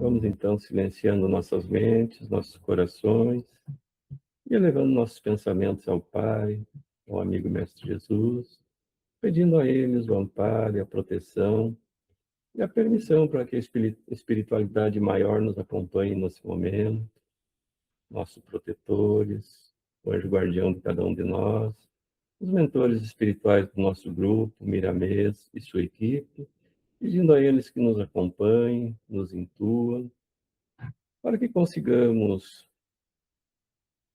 Vamos então silenciando nossas mentes, nossos corações e elevando nossos pensamentos ao Pai, ao amigo Mestre Jesus, pedindo a eles o amparo e a proteção e a permissão para que a espiritualidade maior nos acompanhe nesse momento, nossos protetores, o anjo guardião de cada um de nós, os mentores espirituais do nosso grupo, Miramês e sua equipe, pedindo a eles que nos acompanhem, nos intuam, para que consigamos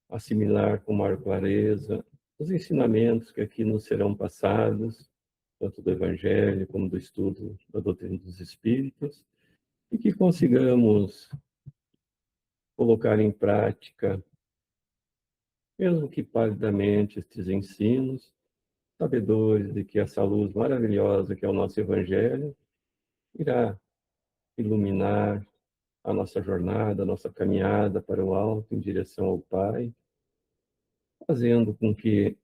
assimilar com maior clareza os ensinamentos que aqui nos serão passados, tanto do Evangelho como do estudo da doutrina dos Espíritos, e que consigamos colocar em prática, mesmo que palidamente, estes ensinos, sabedores de que essa luz maravilhosa que é o nosso Evangelho irá iluminar a nossa jornada, a nossa caminhada para o alto em direção ao Pai, fazendo com que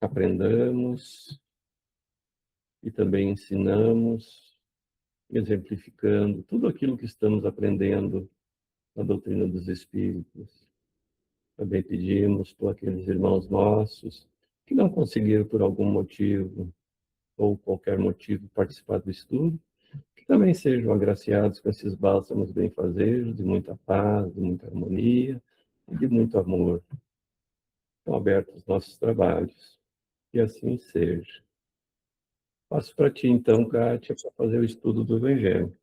aprendamos e também ensinamos, exemplificando tudo aquilo que estamos aprendendo na doutrina dos Espíritos. Também pedimos por aqueles irmãos nossos que não conseguiram, por algum motivo ou qualquer motivo, participar do estudo, que também sejam agraciados com esses bálsamos benfazejos de muita paz, de muita harmonia e de muito amor. Estão abertos os nossos trabalhos. E assim seja. Passo para ti, então, Kátia, para fazer o estudo do Evangelho.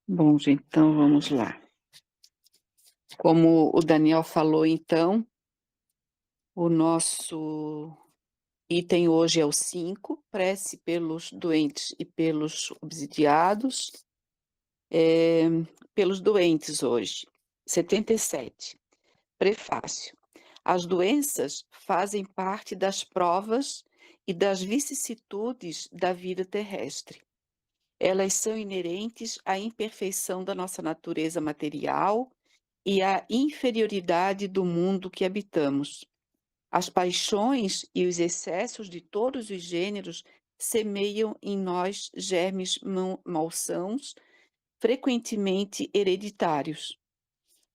Bom, gente, então vamos lá. Como o Daniel falou, então, o nosso item hoje é o 5, prece pelos doentes e pelos obsidiados. Pelos doentes hoje, 77. Prefácio. As doenças fazem parte das provas e das vicissitudes da vida terrestre. Elas são inerentes à imperfeição da nossa natureza material e à inferioridade do mundo que habitamos. As paixões e os excessos de todos os gêneros semeiam em nós germes malsãos, frequentemente hereditários.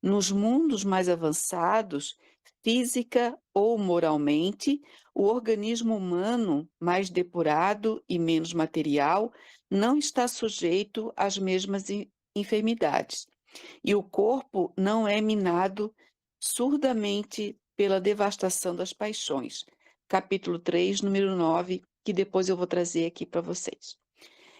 Nos mundos mais avançados, física ou moralmente, o organismo humano, mais depurado e menos material, não está sujeito às mesmas enfermidades. E o corpo não é minado surdamente pela devastação das paixões. Capítulo 3, número 9, que depois eu vou trazer aqui para vocês.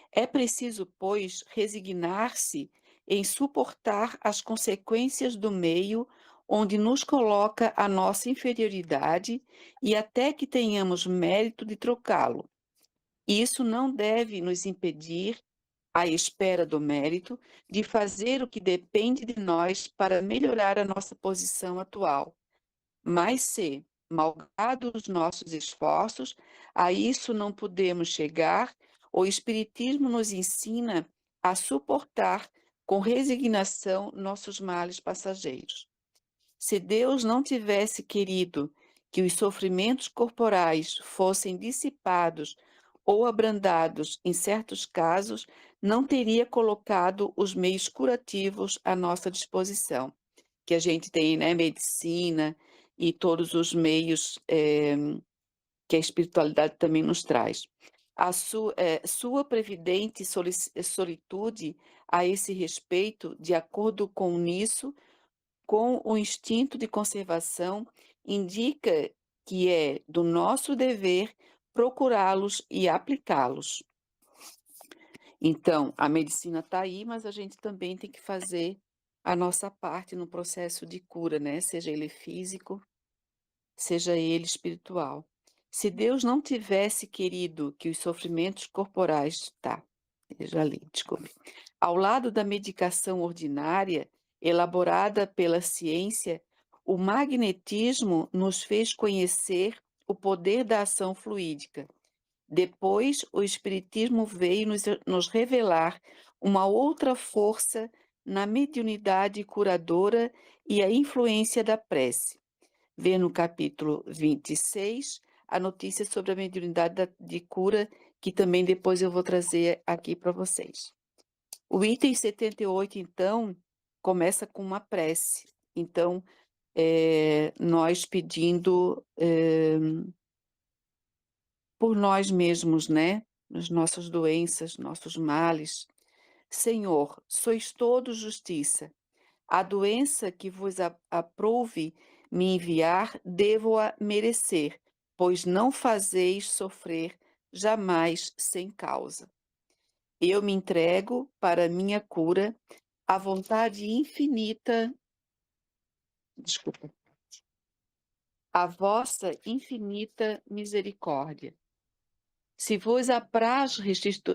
É preciso, pois, resignar-se em suportar as consequências do meio onde nos coloca a nossa inferioridade e até que tenhamos mérito de trocá-lo. Isso não deve nos impedir, à espera do mérito, de fazer o que depende de nós para melhorar a nossa posição atual. Mas se, malgrado os nossos esforços, a isso não podemos chegar, o Espiritismo nos ensina a suportar com resignação nossos males passageiros. Se Deus não tivesse querido que os sofrimentos corporais fossem dissipados ou abrandados em certos casos, não teria colocado os meios curativos à nossa disposição, que a gente tem, né, medicina e todos os meios que a espiritualidade também nos traz. A sua previdente solitude a esse respeito, de acordo com nisso, com o instinto de conservação, indica que é do nosso dever procurá-los e aplicá-los. Então, a medicina está aí, mas a gente também tem que fazer a nossa parte no processo de cura, né? Seja ele físico, seja ele espiritual. Se Deus não tivesse querido que os sofrimentos corporais, eu já li, desculpe, ao lado da medicação ordinária, elaborada pela ciência, o magnetismo nos fez conhecer o poder da ação fluídica. Depois, o Espiritismo veio nos revelar uma outra força na mediunidade curadora e a influência da prece. Vê no capítulo 26 a notícia sobre a mediunidade de cura que também depois eu vou trazer aqui para vocês. O item 78, então, começa com uma prece. Então, nós pedindo por nós mesmos, né? As nossas doenças, nossos males. Senhor, sois todo justiça. A doença que vos aprouve me enviar, devo-a merecer, pois não fazeis sofrer jamais sem causa. Eu me entrego para minha cura, à vontade infinita, desculpa, a vossa infinita misericórdia. Se vos apraz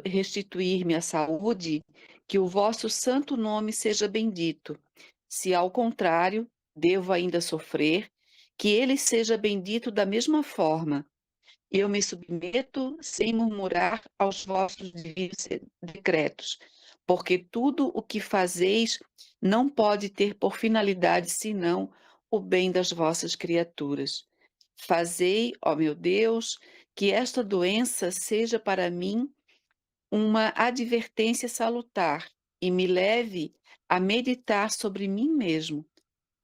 restituir-me a saúde, que o vosso santo nome seja bendito. Se, ao contrário, devo ainda sofrer, que ele seja bendito da mesma forma. Eu me submeto sem murmurar aos vossos divinos decretos, porque tudo o que fazeis não pode ter por finalidade senão o bem das vossas criaturas. Fazei, ó meu Deus, que esta doença seja para mim uma advertência salutar e me leve a meditar sobre mim mesmo.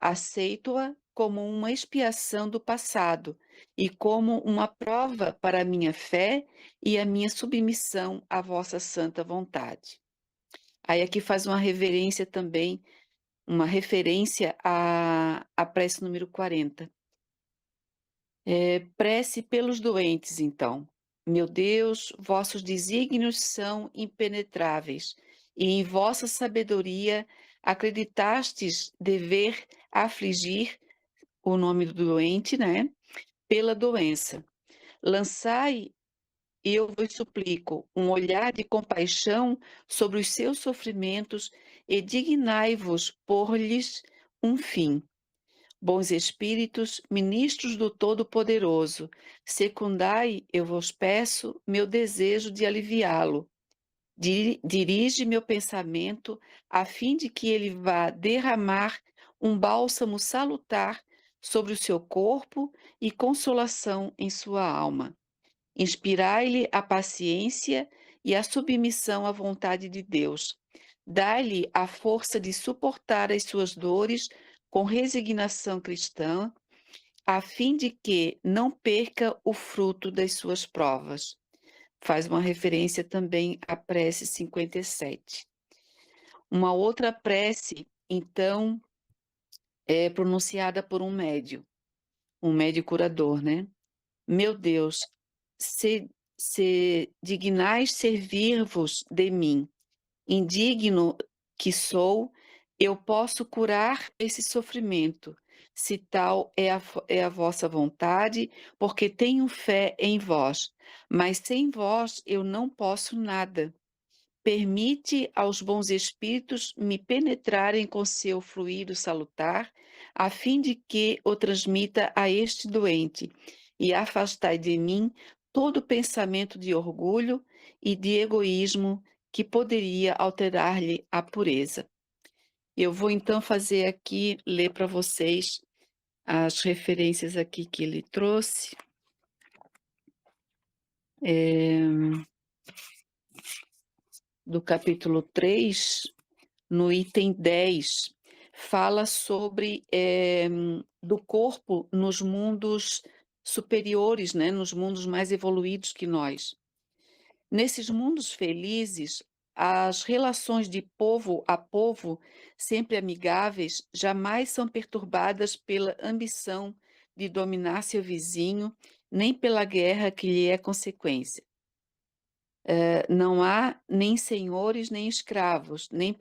Aceito-a como uma expiação do passado e como uma prova para a minha fé e a minha submissão à vossa santa vontade. Aí aqui faz uma reverência também, uma referência à prece número 40. Prece pelos doentes, então. Meu Deus, vossos desígnios são impenetráveis, e em vossa sabedoria acreditastes dever afligir o nome do doente, né? Pela doença. Lançai, eu vos suplico, um olhar de compaixão sobre os seus sofrimentos e dignai-vos pôr-lhes um fim. Bons espíritos, ministros do Todo-Poderoso, secundai, eu vos peço, meu desejo de aliviá-lo. Dirige meu pensamento a fim de que ele vá derramar um bálsamo salutar sobre o seu corpo e consolação em sua alma. Inspirai-lhe a paciência e a submissão à vontade de Deus. Dai-lhe a força de suportar as suas dores com resignação cristã, a fim de que não perca o fruto das suas provas. Faz uma referência também à prece 57. Uma outra prece, então, é pronunciada por um médium curador, né? Meu Deus, se dignais servir-vos de mim, indigno que sou, eu posso curar esse sofrimento, se tal é a vossa vontade, porque tenho fé em vós, mas sem vós eu não posso nada. Permite aos bons espíritos me penetrarem com seu fluido salutar, a fim de que o transmita a este doente, e afastai de mim todo pensamento de orgulho e de egoísmo que poderia alterar-lhe a pureza. Eu vou então fazer aqui, ler para vocês as referências aqui que ele trouxe. Do capítulo 3, no item 10, fala sobre do corpo nos mundos superiores, né, nos mundos mais evoluídos que nós. Nesses mundos felizes, as relações de povo a povo, sempre amigáveis, jamais são perturbadas pela ambição de dominar seu vizinho, nem pela guerra que lhe é consequência. Não há nem senhores, nem escravos, nem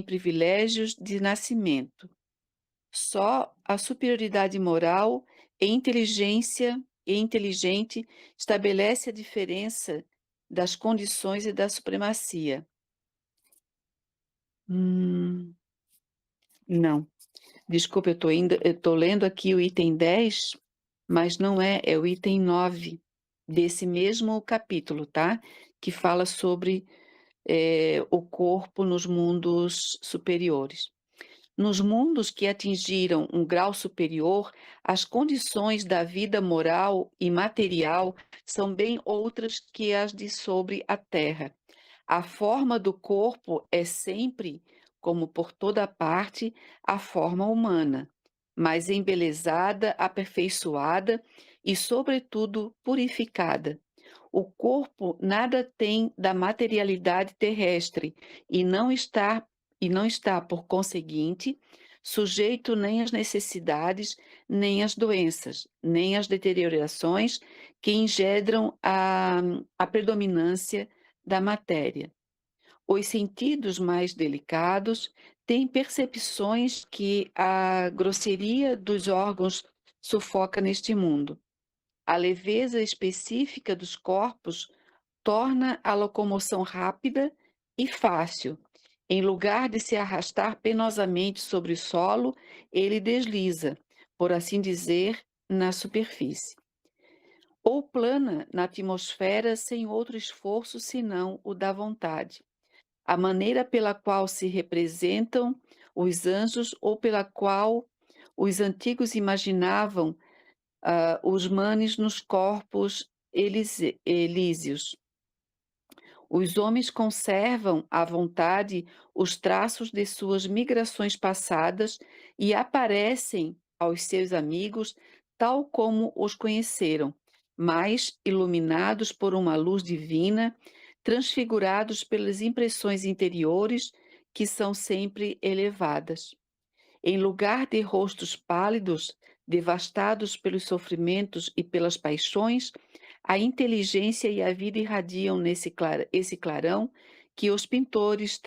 privilégios de nascimento. Só a superioridade moral e inteligente estabelece a diferença das condições e da supremacia. Não, desculpa, eu estou lendo aqui o item 10, mas não é o item 9 desse mesmo capítulo, tá? Que fala sobre o corpo nos mundos superiores. Nos mundos que atingiram um grau superior, as condições da vida moral e material são bem outras que as de sobre a terra. A forma do corpo é sempre, como por toda parte, a forma humana, mas embelezada, aperfeiçoada e, sobretudo, purificada. O corpo nada tem da materialidade terrestre e não está, por conseguinte, sujeito nem às necessidades, nem às doenças, nem às deteriorações que engendram a predominância da matéria. Os sentidos mais delicados têm percepções que a grosseria dos órgãos sufoca neste mundo. A leveza específica dos corpos torna a locomoção rápida e fácil. Em lugar de se arrastar penosamente sobre o solo, ele desliza, por assim dizer, na superfície. Ou plana na atmosfera sem outro esforço senão o da vontade. A maneira pela qual se representam os anjos ou pela qual os antigos imaginavam os manes nos corpos elíseos. Os homens conservam à vontade os traços de suas migrações passadas e aparecem aos seus amigos tal como os conheceram, mas iluminados por uma luz divina, transfigurados pelas impressões interiores que são sempre elevadas. Em lugar de rostos pálidos, devastados pelos sofrimentos e pelas paixões, a inteligência e a vida irradiam esse clarão que os pintores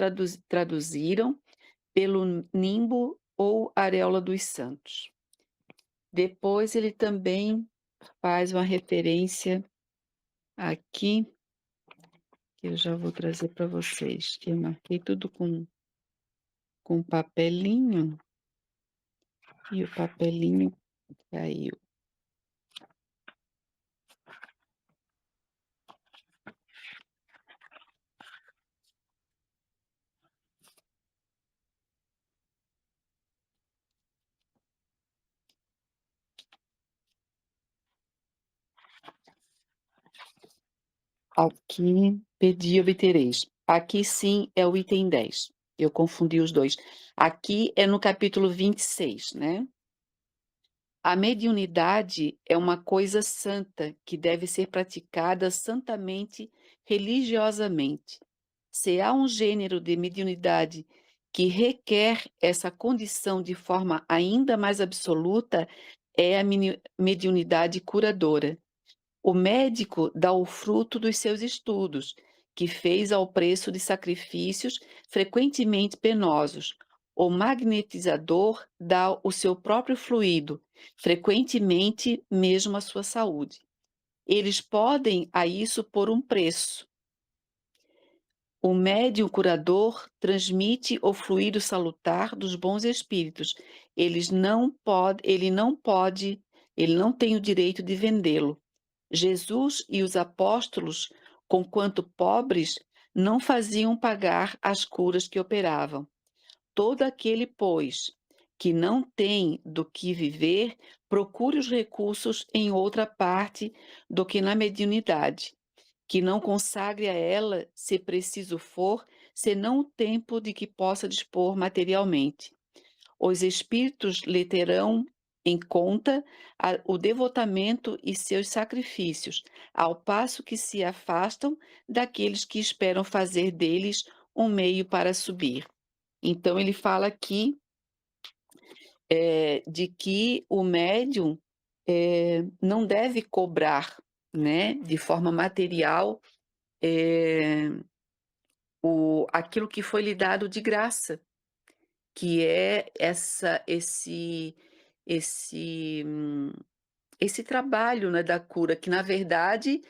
traduziram pelo nimbo ou auréola dos santos. Depois ele também faz uma referência aqui, que eu já vou trazer para vocês, que eu marquei tudo com papelinho, e o papelinho caiu. Aqui, pedi e obtereis. Aqui sim é o item 10. Eu confundi os dois. Aqui é no capítulo 26, né? A mediunidade é uma coisa santa que deve ser praticada santamente, religiosamente. Se há um gênero de mediunidade que requer essa condição de forma ainda mais absoluta, é a mediunidade curadora. O médico dá o fruto dos seus estudos, que fez ao preço de sacrifícios frequentemente penosos. O magnetizador dá o seu próprio fluido, frequentemente mesmo a sua saúde. Eles podem a isso por um preço. O médium curador transmite o fluido salutar dos bons espíritos. Ele não tem o direito de vendê-lo. Jesus e os apóstolos, conquanto pobres, não faziam pagar as curas que operavam. Todo aquele, pois, que não tem do que viver, procure os recursos em outra parte do que na mediunidade, que não consagre a ela, se preciso for, senão o tempo de que possa dispor materialmente. Os espíritos lhe terão em conta o devotamento e seus sacrifícios, ao passo que se afastam daqueles que esperam fazer deles um meio para subir. Então, ele fala aqui de que o médium não deve cobrar, né, de forma material, aquilo que foi lhe dado de graça, que é esse esse trabalho, né, da cura, que na verdade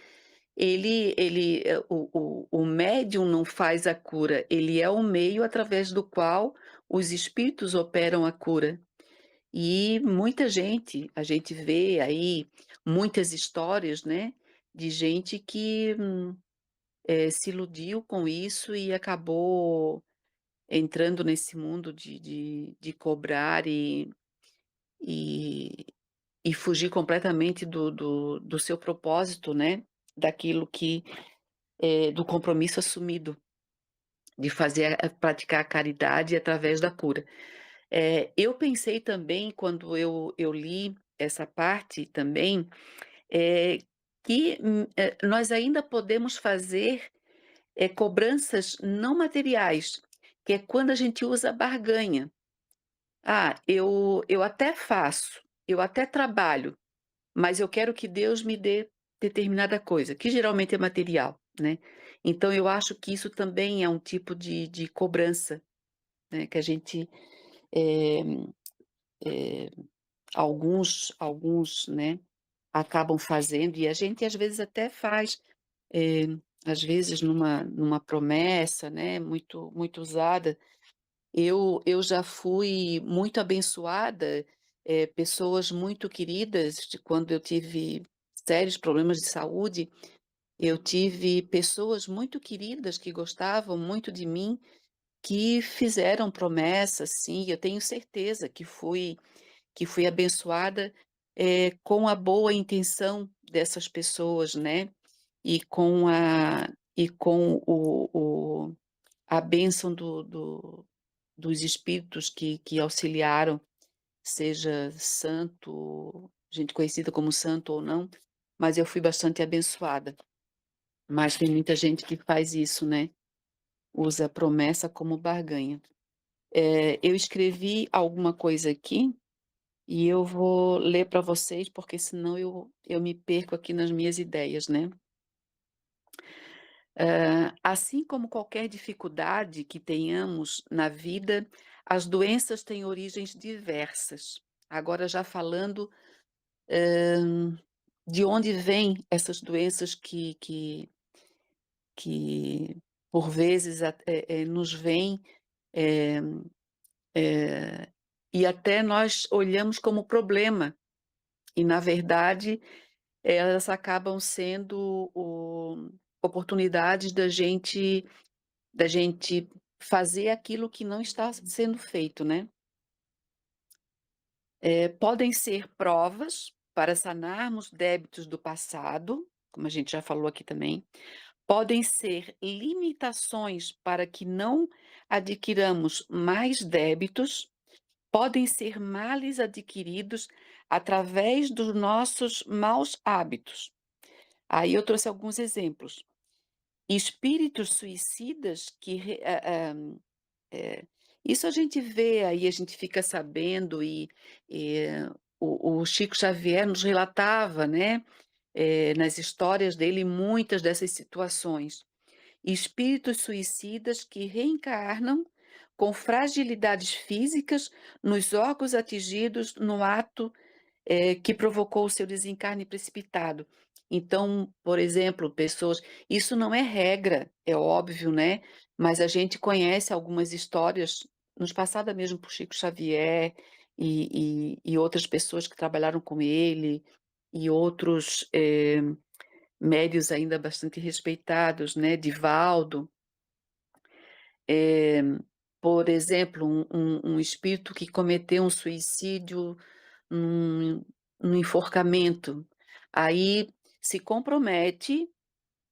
o médium não faz a cura, ele é o meio através do qual os espíritos operam a cura. E muita gente, a gente vê aí muitas histórias, né, de gente que se iludiu com isso e acabou entrando nesse mundo de cobrar e e fugir completamente do seu propósito, né, daquilo que, do compromisso assumido, de fazer praticar a caridade através da cura. Eu pensei também quando eu li essa parte também, eh, que, nós ainda podemos fazer, cobranças não materiais, que é quando a gente usa barganha. "Ah, eu até faço, eu até trabalho, mas eu quero que Deus me dê determinada coisa", que geralmente é material, né. Então eu acho que isso também é um tipo de cobrança, né, que a gente, eh eh, alguns, né, acabam fazendo e a gente às vezes até faz, eh, às vezes numa promessa, né, muito usada. Eu já fui muito abençoada, pessoas muito queridas de quando eu tive sérios problemas de saúde, eu tive pessoas muito queridas que gostavam muito de mim, que fizeram promessas, sim, eu tenho certeza que fui abençoada, com a boa intenção dessas pessoas, né, e com a bênção dos espíritos que auxiliaram, seja santo, gente conhecida como santo ou não, mas eu fui bastante abençoada. Mas tem muita gente que faz isso, né, usa a promessa como barganha. Eu escrevi alguma coisa aqui e eu vou ler para vocês, porque senão eu me perco aqui nas minhas ideias, né. Assim como qualquer dificuldade que tenhamos na vida, as doenças têm origens diversas. Agora já falando, de onde vêm essas doenças que por vezes nos vêm, eh e até nós olhamos como problema, e na verdade elas acabam sendo oportunidades da gente fazer aquilo que não está sendo feito, né. Podem ser provas para sanarmos débitos do passado, como a gente já falou aqui também, podem ser limitações para que não adquiramos mais débitos, podem ser males adquiridos através dos nossos maus hábitos. Aí eu trouxe alguns exemplos. Espíritos suicidas que eh, isso a gente vê aí, a gente fica sabendo o Chico Xavier nos relatava, né, nas histórias dele muitas dessas situações. Espíritos suicidas que reencarnam com fragilidades físicas nos órgãos atingidos no ato que provocou o seu desencarne precipitado. Então, por exemplo, pessoas isso não é regra, é óbvio, né, mas a gente conhece algumas histórias, nos passada mesmo por Chico Xavier e outras pessoas que trabalharam com ele, e outros, médiuns ainda bastante respeitados, né, Divaldo. Eh, por exemplo, um espírito que cometeu um suicídio num num enforcamento, aí se compromete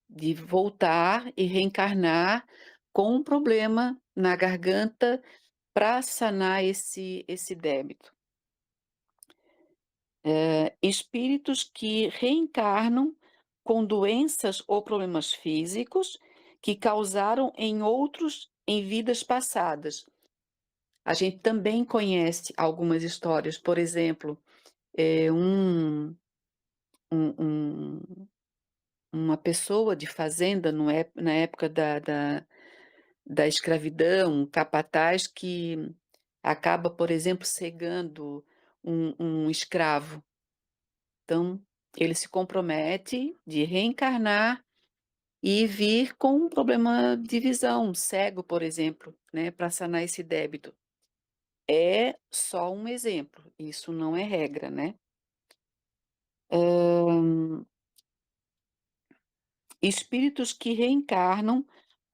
de voltar e reencarnar com um problema na garganta para sanar esse débito. Espíritos que reencarnam com doenças ou problemas físicos que causaram em outros em vidas passadas. A gente também conhece algumas histórias, por exemplo, um um uma pessoa de fazenda na época da escravidão, um capataz que acaba, por exemplo, cegando um escravo. Então, ele se compromete de reencarnar e vir com um problema de visão, cego, por exemplo, né, para sanar esse débito. É só um exemplo, isso não é regra, né. Hã, espíritos que reencarnam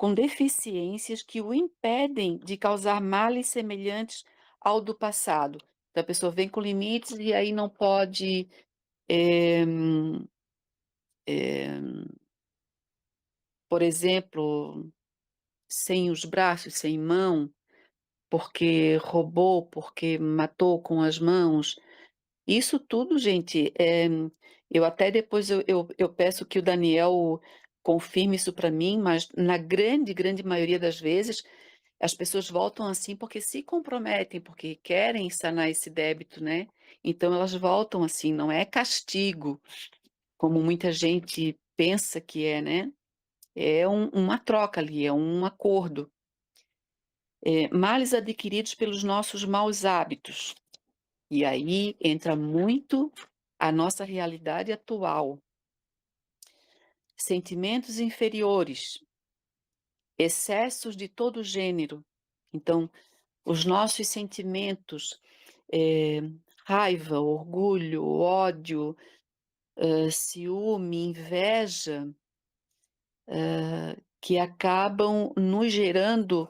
com deficiências que o impedem de causar males semelhantes ao do passado. Então a pessoa vem com limites e aí não pode, eh, eh, por exemplo, sem os braços, sem mão, porque roubou, porque matou com as mãos. Isso tudo, gente, eu até depois eu peço que o Daniel confirme isso para mim, mas na grande, grande maioria das vezes, as pessoas voltam assim porque se comprometem, porque querem sanar esse débito, né. Então elas voltam assim, não é castigo, como muita gente pensa que é, né. É uma troca ali, é um acordo. Males adquiridos pelos nossos maus hábitos. E aí entra muito a nossa realidade atual. Sentimentos inferiores, excessos de todo gênero. Então, os nossos sentimentos, eh, raiva, orgulho, ódio, ciúme, inveja, que acabam nos gerando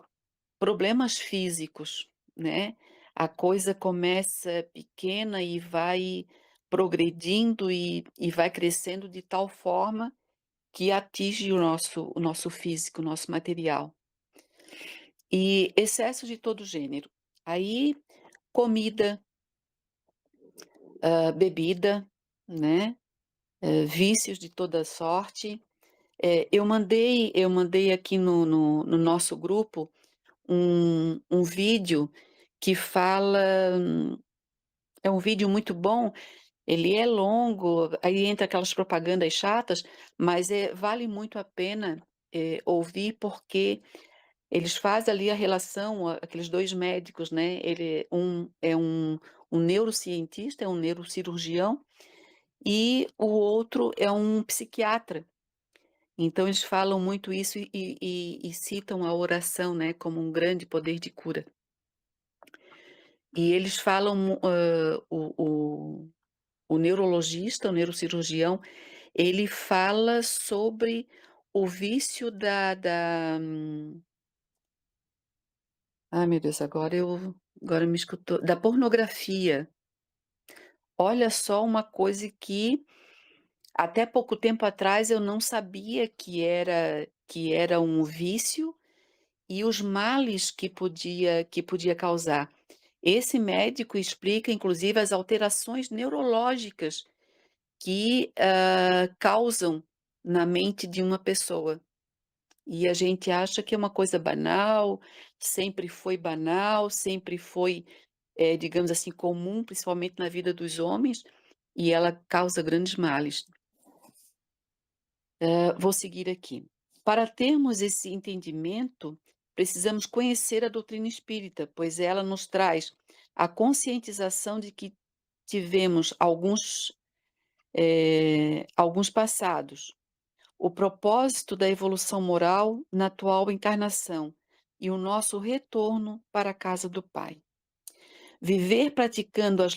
problemas físicos, né. A coisa começa pequena e vai progredindo e vai crescendo de tal forma que atinge o nosso físico, o nosso material. E excesso de todo gênero. Aí, comida, bebida, né, vícios de toda sorte. Eu mandei aqui no nosso grupo um vídeo que fala é um vídeo muito bom, ele é longo, aí entra aquelas propagandas chatas, mas, vale muito a pena, ouvir, porque eles fazem ali a relação, aqueles 2 médicos, né, um é um neurocientista, é um neurocirurgião, e o outro é um psiquiatra. Então eles falam muito isso e citam a oração, né, como um grande poder de cura. E eles falam, o neurologista, o neurocirurgião, ele fala sobre o vício ai meu Deus, agora me escutou, da pornografia. Olha só uma coisa que até pouco tempo atrás eu não sabia que era um vício e os males que podia causar. Esse médico explica inclusive as alterações neurológicas que, causam na mente de uma pessoa. E a gente acha que é uma coisa banal, sempre foi, digamos assim, comum, principalmente na vida dos homens, e ela causa grandes males. Vou seguir aqui. Para termos esse entendimento, precisamos conhecer a doutrina espírita, pois ela nos traz a conscientização de que tivemos alguns passados, o propósito da evolução moral na atual encarnação e o nosso retorno para a casa do Pai. Viver praticando as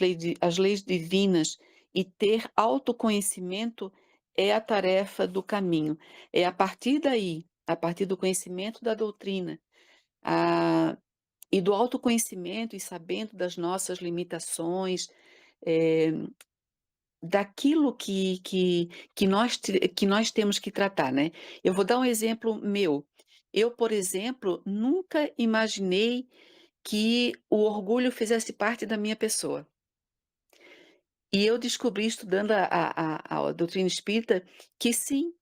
leis divinas e ter autoconhecimento é a tarefa do caminho. É a partir daí, a partir do conhecimento da doutrina, ah, e do autoconhecimento e sabendo das nossas limitações, eh, daquilo que nós temos que tratar, né. Eu vou dar um exemplo meu. Eu, por exemplo, nunca imaginei que o orgulho fizesse parte da minha pessoa. E eu descobri estudando a doutrina espírita que sim,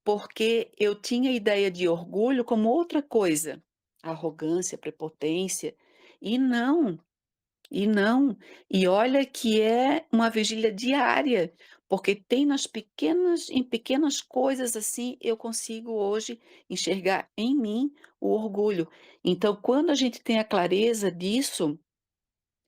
porque eu tinha a ideia de orgulho como outra coisa, arrogância, prepotência, e não. E não. E olha que é uma vigília diária, porque tem em pequenas coisas, assim, eu consigo hoje enxergar em mim o orgulho. Então, quando a gente tem a clareza disso,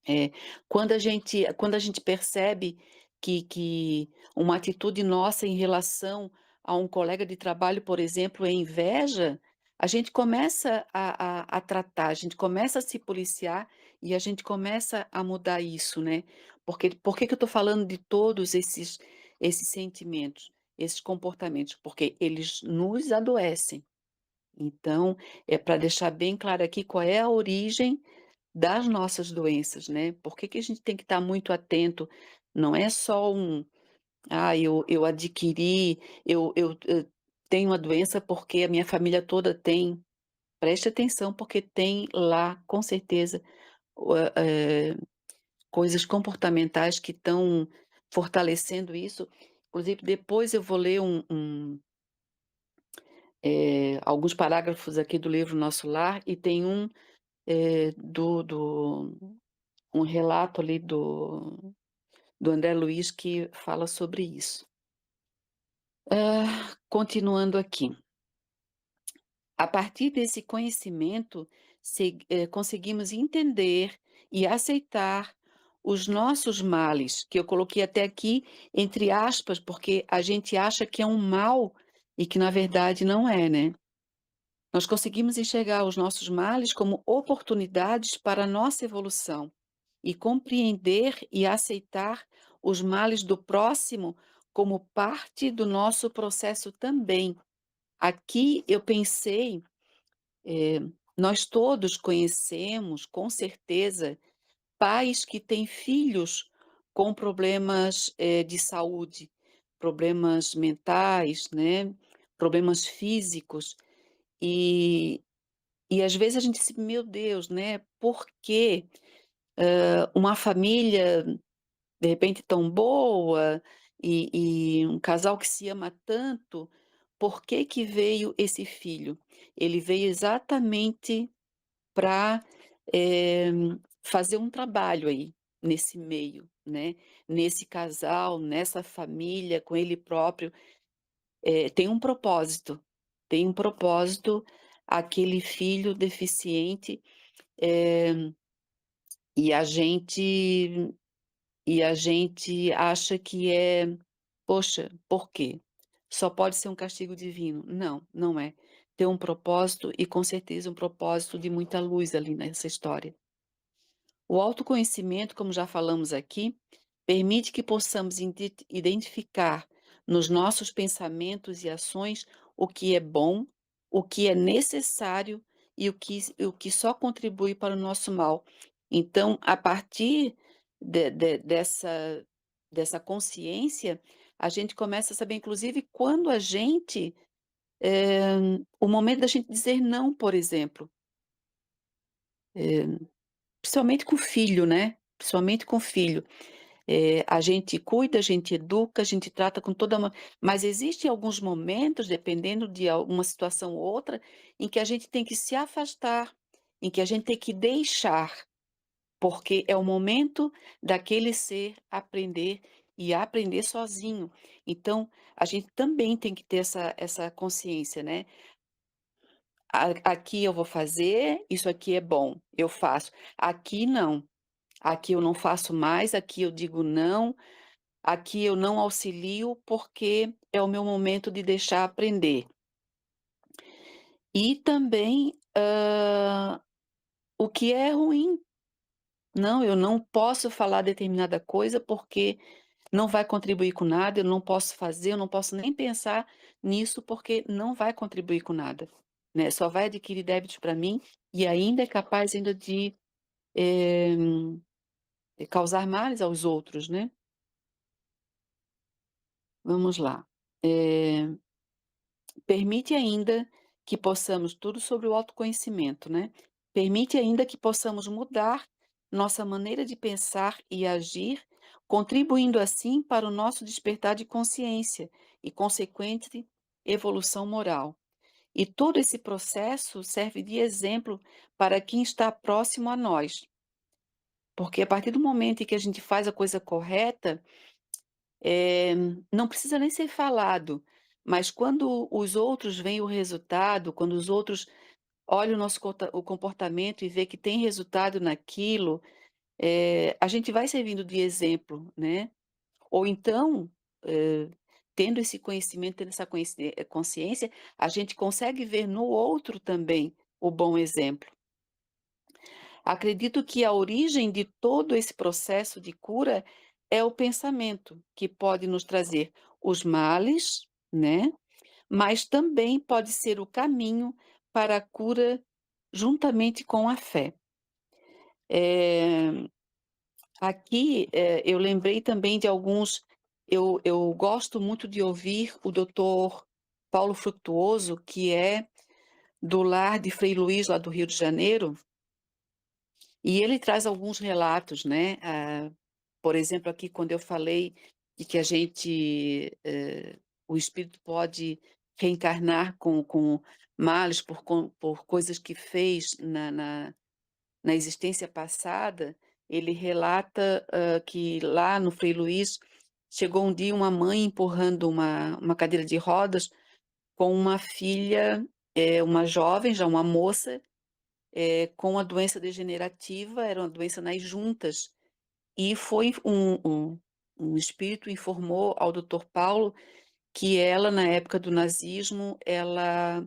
é, quando a gente percebe que uma atitude nossa em relação a um colega de trabalho, por exemplo, é inveja, a gente começa a tratar, a gente começa a se policiar e a gente começa a mudar isso, né. Porque por que que eu estou falando de todos esses sentimentos, esses comportamentos? Porque eles nos adoecem. Então, é para deixar bem claro aqui qual é a origem das nossas doenças, né. Por que que a gente tem que estar muito atento, não é só "Ah, eu adquiri, eu tenho uma doença porque a minha família toda tem". Preste atenção, porque tem lá, com certeza, o coisas comportamentais que estão fortalecendo isso. Inclusive, depois eu vou ler alguns parágrafos aqui do livro Nosso Lar, e tem do um relato ali do André Luiz que fala sobre isso. Continuando aqui. A partir desse conhecimento, conseguimos entender e aceitar os nossos males, que eu coloquei até aqui entre aspas, porque a gente acha que é um mal e que na verdade não é, né. Nós conseguimos enxergar os nossos males como oportunidades para a nossa evolução e compreender e aceitar os males do próximo como parte do nosso processo também. Aqui eu pensei, eh, nós todos conhecemos, com certeza, pais que têm filhos com problemas, de saúde, problemas mentais, né, problemas físicos, e às vezes a gente se "Meu Deus, né, por que, uma família, de repente, tão boa, um casal que se ama tanto, por que que veio esse filho?". Ele veio exatamente para fazer um trabalho aí, nesse meio, né, nesse casal, nessa família, com ele próprio, tem um propósito aquele filho deficiente, eh, e a gente acha que é: "Poxa, por quê? Só pode ser um castigo divino". Não, não é. Tem um propósito e com certeza um propósito de muita luz ali nessa história. O autoconhecimento, como já falamos aqui, permite que possamos identificar nos nossos pensamentos e ações o que é bom, o que é necessário e o que só contribui para o nosso mal. Então, a partir dessa consciência, a gente começa a saber, inclusive, quando a gente, o momento da gente dizer não, por exemplo. Eh, Principalmente com filho, né, principalmente com filho. A gente cuida, a gente educa, a gente trata com toda uma mas existem alguns momentos, dependendo de alguma situação ou outra, em que a gente tem que se afastar, em que a gente tem que deixar, porque é o momento daquele ser aprender e aprender sozinho. Então, a gente também tem que ter essa consciência, né. Aqui eu vou fazer, isso aqui é bom, eu faço. Aqui não. Aqui eu não faço mais, aqui eu digo não, aqui eu não auxilio, porque é o meu momento de deixar aprender. E também, o que é ruim. Não, eu não posso falar determinada coisa, porque não vai contribuir com nada, eu não posso fazer, eu não posso nem pensar nisso, porque não vai contribuir com nada, né, só vai adquirir débitos para mim e ainda é capaz ainda de, eh, causar males aos outros, né. Vamos lá. Eh, Permite ainda que possamos tudo sobre o autoconhecimento, né. Permite ainda que possamos mudar nossa maneira de pensar e agir, contribuindo assim para o nosso despertar de consciência e consequente evolução moral. E todo esse processo serve de exemplo para quem está próximo a nós, porque a partir do momento em que a gente faz a coisa correta, eh, não precisa nem ser falado, mas quando os outros veem o resultado, quando os outros olham o nosso o comportamento e vê que tem resultado naquilo, a gente vai servindo de exemplo, né. Ou então, eh, tendo esse conhecimento, tendo essa consciência, a gente consegue ver no outro também o bom exemplo. Acredito que a origem de todo esse processo de cura é o pensamento, que pode nos trazer os males, né, mas também pode ser o caminho para a cura juntamente com a fé. Eh, Aqui, eu lembrei também de alguns. Eu gosto muito de ouvir o doutor Paulo Frutuoso, que é do Lar de Frei Luís, lá do Rio de Janeiro, e ele traz alguns relatos, né? Por exemplo, aqui quando eu falei de que o espírito pode reencarnar com males por coisas que fez na existência passada, ele relata que lá no Frei Luís chegou um dia uma mãe empurrando uma cadeira de rodas com uma filha, uma jovem, já uma moça, com a doença degenerativa, era uma doença nas juntas, e foi um espírito informou ao Dr. Paulo que ela, na época do nazismo, ela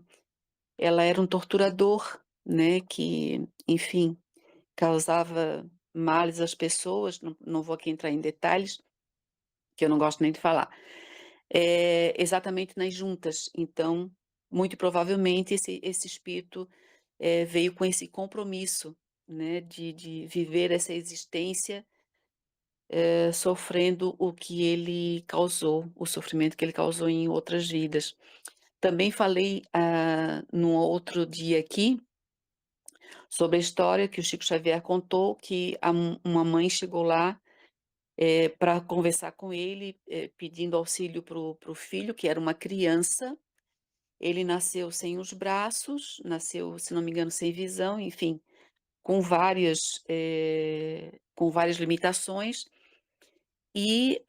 era um torturador, né, que, enfim, causava males às pessoas, não vou aqui entrar em detalhes, que eu não gosto nem de falar, exatamente nas juntas. Então, muito provavelmente esse espírito, veio com esse compromisso, né, de viver essa existência, sofrendo o que ele causou, o sofrimento que ele causou em outras vidas. Também falei, num outro dia aqui, sobre a história que o Chico Xavier contou, que uma mãe chegou lá, para conversar com ele, pedindo auxílio para o filho, que era uma criança. Ele nasceu sem os braços, nasceu, se não me engano, sem visão, enfim, com várias limitações. E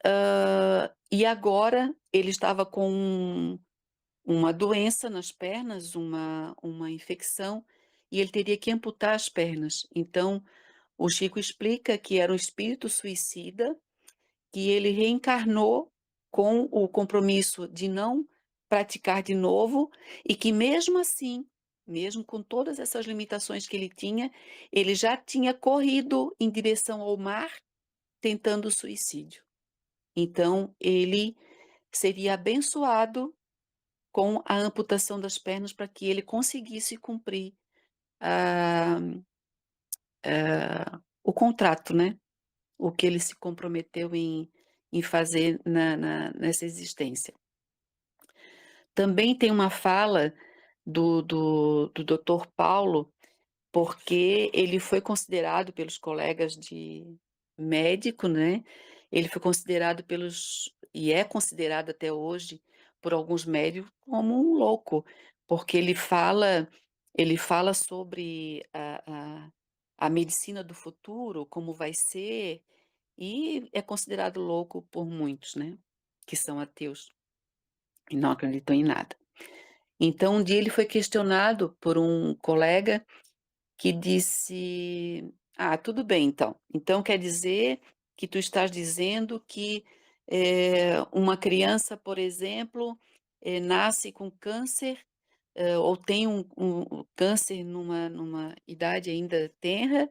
agora ele estava com uma doença nas pernas, uma infecção, e ele teria que amputar as pernas. Então, o Chico explica que era um espírito suicida, que ele reencarnou com o compromisso de não praticar de novo, e que mesmo assim, mesmo com todas essas limitações que ele já tinha corrido em direção ao mar tentando o suicídio. Então, ele seria abençoado com a amputação das pernas para que ele conseguisse cumprir ah, o contrato, né? O que ele se comprometeu em fazer nessa existência. Também tem uma fala do Dr. Paulo, porque ele foi considerado pelos colegas de médico, né? Ele foi considerado e é considerado até hoje por alguns médicos como um louco, porque ele fala sobre a medicina do futuro, como vai ser, e é considerado louco por muitos, né? Que são ateus e não acreditam em nada. Então, um dia ele foi questionado por um colega que disse: "Ah, tudo bem então. Então quer dizer que tu estás dizendo que, uma criança, por exemplo, nasce com câncer, ou tem um câncer numa idade ainda tenra,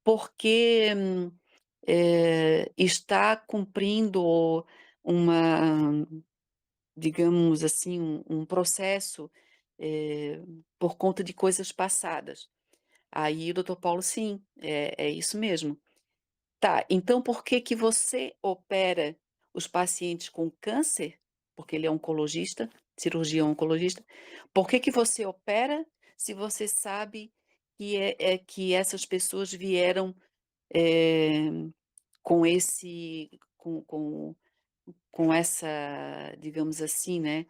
porque, está cumprindo uma, digamos assim, um processo, por conta de coisas passadas". Aí o doutor Paulo: "Sim, é isso mesmo". "Tá, então por que que você opera os pacientes com câncer?", porque ele é oncologista, cirurgião oncologista. "Por que que você opera se você sabe que essas pessoas vieram, eh, com esse com essa, digamos assim, né,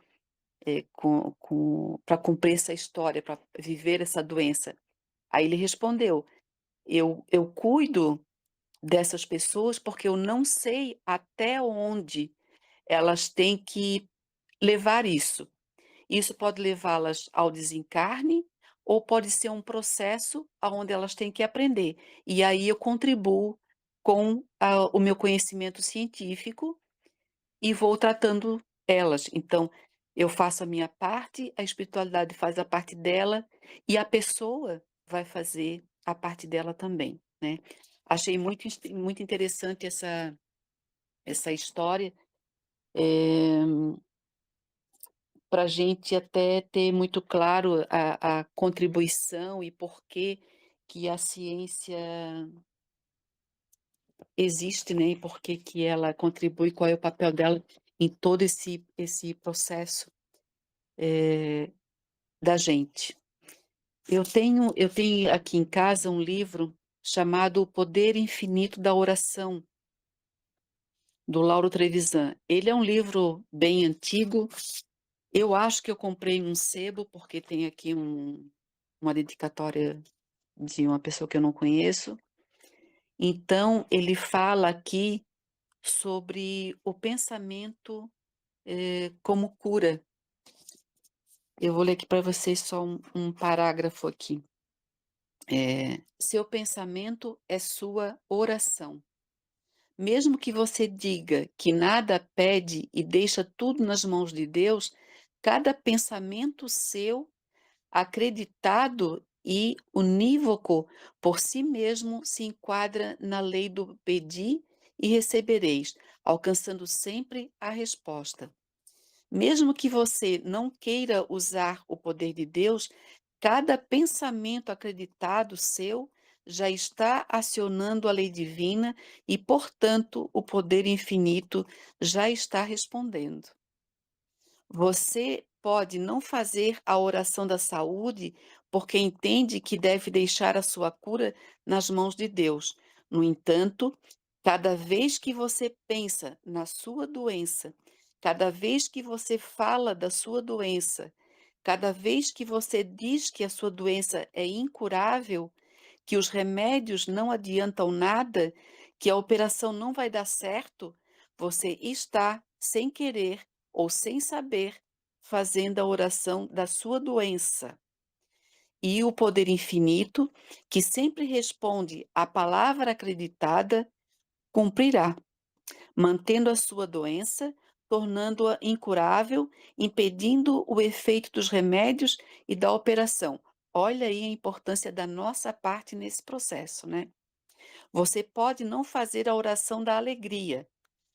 com pra cumprir essa história, para viver essa doença?". Aí ele respondeu: "Eu cuido dessas pessoas, porque eu não sei até onde elas têm que levar isso. Isso pode levá-las ao desencarne, ou pode ser um processo aonde elas têm que aprender. E aí eu contribuo com o meu conhecimento científico e vou tratando elas. Então, eu faço a minha parte, a espiritualidade faz a parte dela, e a pessoa vai fazer a parte dela também, né". Achei muito interessante essa história, para a gente até ter muito claro a contribuição e porquê que a ciência existe, né, e por que ela contribui, qual é o papel dela em todo esse processo, da gente. Eu tenho aqui em casa um livro chamado O Poder Infinito da Oração, do Lauro Trevisan. Ele é um livro bem antigo, eu acho que eu comprei um sebo, porque tem aqui uma dedicatória de uma pessoa que eu não conheço. Então ele fala aqui sobre o pensamento, como cura. Eu vou ler aqui para vocês só um parágrafo aqui. Seu pensamento é sua oração. Mesmo que você diga que nada pede e deixa tudo nas mãos de Deus, cada pensamento seu, acreditado e unívoco por si mesmo, se enquadra na lei do pedir e recebereis, alcançando sempre a resposta. Mesmo que você não queira usar o poder de Deus, cada pensamento acreditado seu já está acionando a lei divina e, portanto, o poder infinito já está respondendo. Você pode não fazer a oração da saúde porque entende que deve deixar a sua cura nas mãos de Deus. No entanto, cada vez que você pensa na sua doença, cada vez que você fala da sua doença, cada vez que você diz que a sua doença é incurável, que os remédios não adiantam nada, que a operação não vai dar certo, você está, sem querer ou sem saber, fazendo a oração da sua doença. E o poder infinito, que sempre responde à palavra acreditada, cumprirá, mantendo a sua doença, tornando-a incurável, impedindo o efeito dos remédios e da operação. Olha aí a importância da nossa parte nesse processo, né? Você pode não fazer a oração da alegria,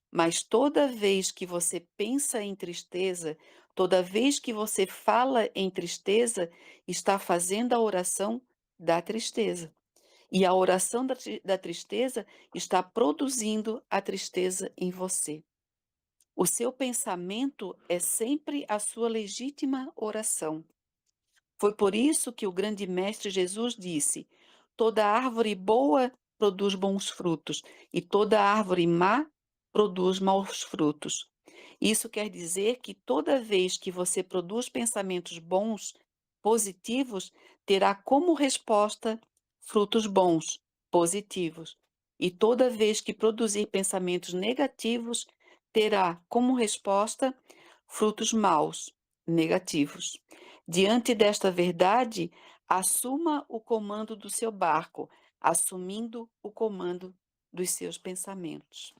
mas toda vez que você pensa em tristeza, toda vez que você fala em tristeza, está fazendo a oração da tristeza. E a oração da tristeza está produzindo a tristeza em você. O seu pensamento é sempre a sua legítima oração. Foi por isso que o grande mestre Jesus disse: toda árvore boa produz bons frutos, e toda árvore má produz maus frutos. Isso quer dizer que toda vez que você produz pensamentos bons, positivos, terá como resposta frutos bons, positivos. E toda vez que produzir pensamentos negativos, terá como resposta frutos maus, negativos. Diante desta verdade, assuma o comando do seu barco, assumindo o comando dos seus pensamentos.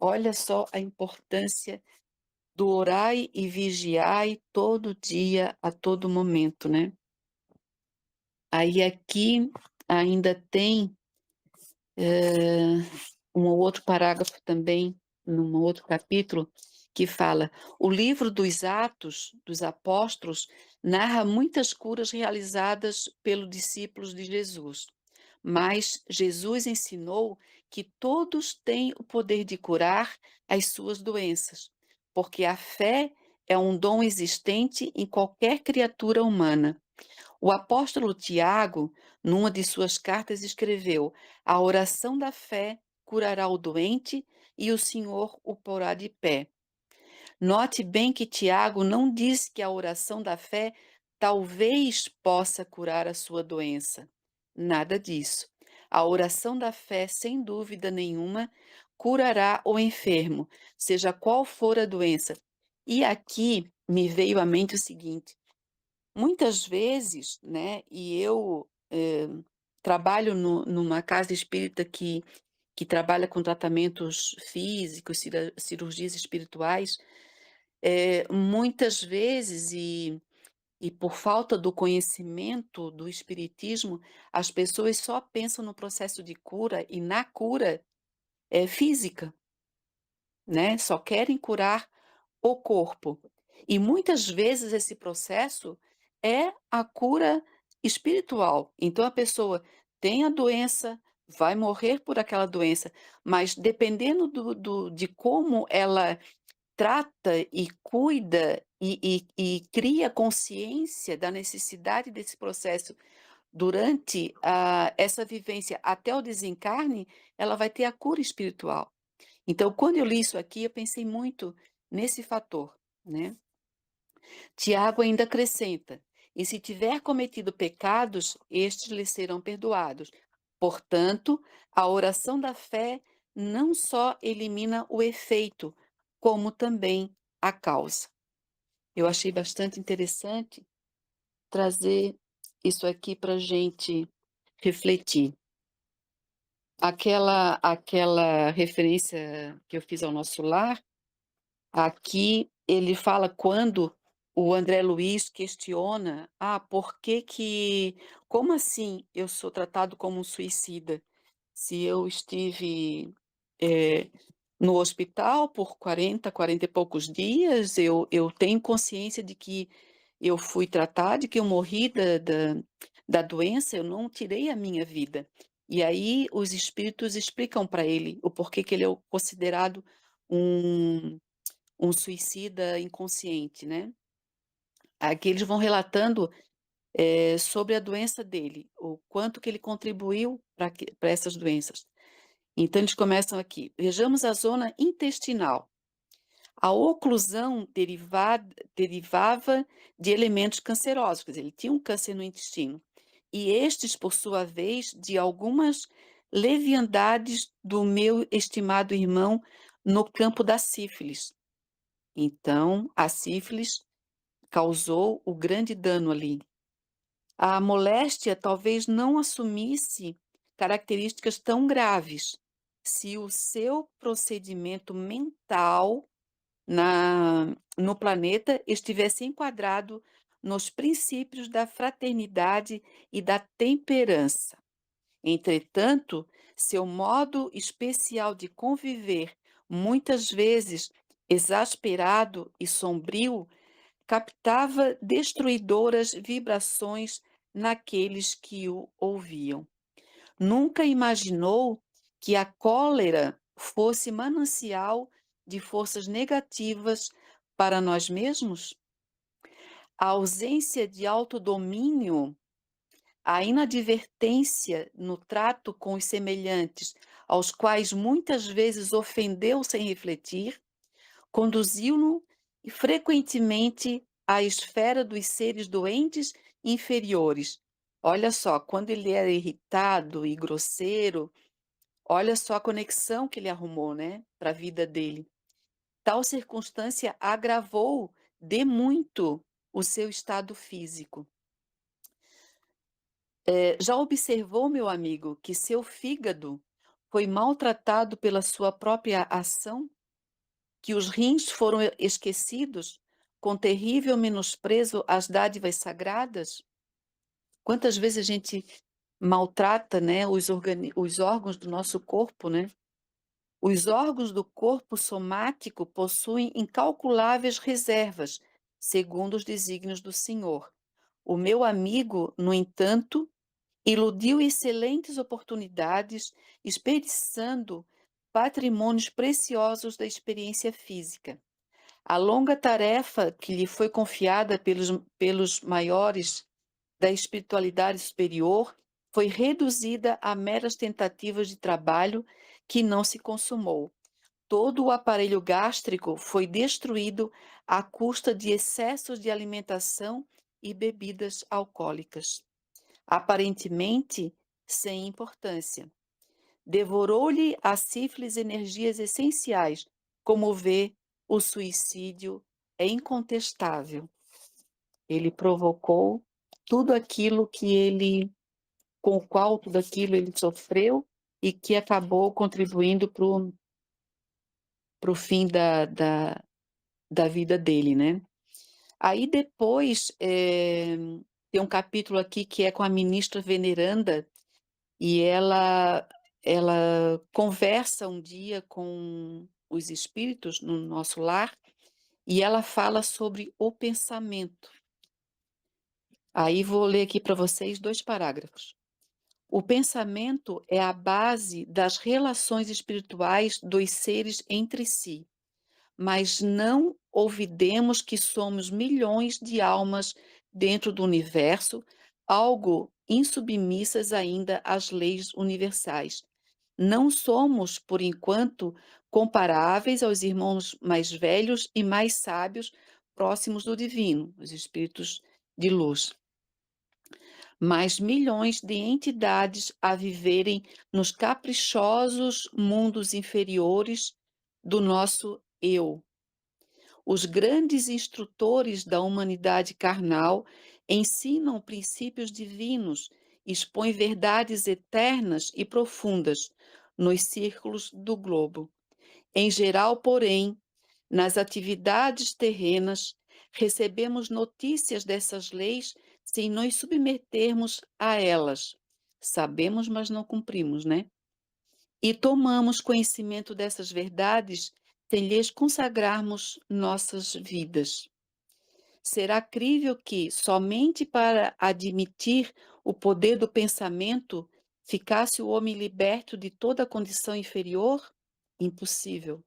Olha só a importância do orai e vigiai todo dia, a todo momento, né? Aí aqui ainda tem um outro parágrafo também, num outro capítulo, que fala: o livro dos Atos dos Apóstolos narra muitas curas realizadas pelos discípulos de Jesus. Mas Jesus ensinou que todos têm o poder de curar as suas doenças, porque a fé é um dom existente em qualquer criatura humana. O apóstolo Tiago, numa de suas cartas, escreveu: a oração da fé curará o doente e o Senhor o porá de pé. Note bem que Tiago não diz que a oração da fé talvez possa curar a sua doença. Nada disso. A oração da fé, sem dúvida nenhuma, curará o enfermo, seja qual for a doença. E aqui me veio à mente o seguinte: muitas vezes, né, e eu trabalho numa casa espírita que trabalha com tratamentos físicos, cirurgias espirituais, muitas vezes, e por falta do conhecimento do espiritismo, as pessoas só pensam no processo de cura e na cura física, né? Só querem curar o corpo. E muitas vezes esse processo é a cura espiritual. Então a pessoa tem a doença, vai morrer por aquela doença, mas dependendo de como ela trata e cuida e cria consciência da necessidade desse processo durante essa vivência até o desencarne, ela vai ter a cura espiritual. Então, quando eu li isso aqui, eu pensei muito nesse fator, né? Tiago ainda acrescenta: e se tiver cometido pecados, estes lhe serão perdoados. Portanto, a oração da fé não só elimina o efeito, como também a causa. Eu achei bastante interessante trazer isso aqui para a gente refletir. Aquela referência que eu fiz ao nosso lar, aqui ele fala quando o André Luiz questiona: "Ah, por que que como assim eu sou tratado como um suicida? Se eu estive, eh, no hospital por 40 e poucos dias, eu tenho consciência de que eu fui tratada, de que eu morri da doença, eu não tirei a minha vida". E aí os espíritos explicam para ele o porquê que ele é considerado um suicida inconsciente, né. Aqui eles vão relatando, sobre a doença dele, o quanto que ele contribuiu para essas doenças. Então eles começam aqui: vejamos a zona intestinal. A oclusão derivava de elementos cancerosos, quer dizer, ele tinha um câncer no intestino, e estes, por sua vez, de algumas leviandades do meu estimado irmão no campo da sífilis. Então, a sífilis causou o grande dano ali. A moléstia talvez não assumisse características tão graves se o seu procedimento mental no planeta estivesse enquadrado nos princípios da fraternidade e da temperança. Entretanto, seu modo especial de conviver, muitas vezes exasperado e sombrio, captava destruidoras vibrações naqueles que o ouviam. Nunca imaginou que a cólera fosse manancial de forças negativas para nós mesmos? A ausência de autodomínio, a inadvertência no trato com os semelhantes, aos quais muitas vezes ofendeu sem refletir, conduziu-no frequentemente à esfera dos seres doentes inferiores. Olha só, quando ele era irritado e grosseiro, olha só a conexão que ele arrumou, né, para a vida dele. Tal circunstância agravou de muito o seu estado físico. Já observou, meu amigo, que seu fígado foi maltratado pela sua própria ação? Que os rins foram esquecidos com terrível menosprezo às dádivas sagradas? Quantas vezes a gente maltrata, né, os órgãos do nosso corpo, né? Os órgãos do corpo somático possuem incalculáveis reservas, segundo os desígnios do Senhor. O meu amigo, no entanto, iludiu excelentes oportunidades, desperdiçando patrimônios preciosos da experiência física. A longa tarefa que lhe foi confiada pelos maiores da espiritualidade superior foi reduzida a meras tentativas de trabalho que não se consumou. Todo o aparelho gástrico foi destruído à custa de excessos de alimentação e bebidas alcoólicas, aparentemente sem importância. Devorou-lhe a sífilis energias essenciais, como vê, o suicídio é incontestável. Ele provocou tudo aquilo que ele com o qual tudo aquilo ele sofreu e que acabou contribuindo para o fim da vida dele, né. Aí depois, tem um capítulo aqui que é com a ministra veneranda, e ela conversa um dia com os espíritos no nosso lar, e ela fala sobre o pensamento. Aí vou ler aqui para vocês 2 parágrafos. O pensamento é a base das relações espirituais dos seres entre si, mas não olvidemos que somos milhões de almas dentro do universo, algo insubmissas ainda às leis universais. Não somos, por enquanto, comparáveis aos irmãos mais velhos e mais sábios próximos do divino, os espíritos de luz, mas milhões de entidades a viverem nos caprichosos mundos inferiores do nosso eu. Os grandes instrutores da humanidade carnal ensinam princípios divinos, expõem verdades eternas e profundas nos círculos do globo. Em geral, porém, nas atividades terrenas, recebemos notícias dessas leis sem nos submetermos a elas. Sabemos, mas não cumprimos, né? E tomamos conhecimento dessas verdades sem lhes consagrarmos nossas vidas. Será crível que, somente para admitir o poder do pensamento, ficasse o homem liberto de toda condição inferior? Impossível.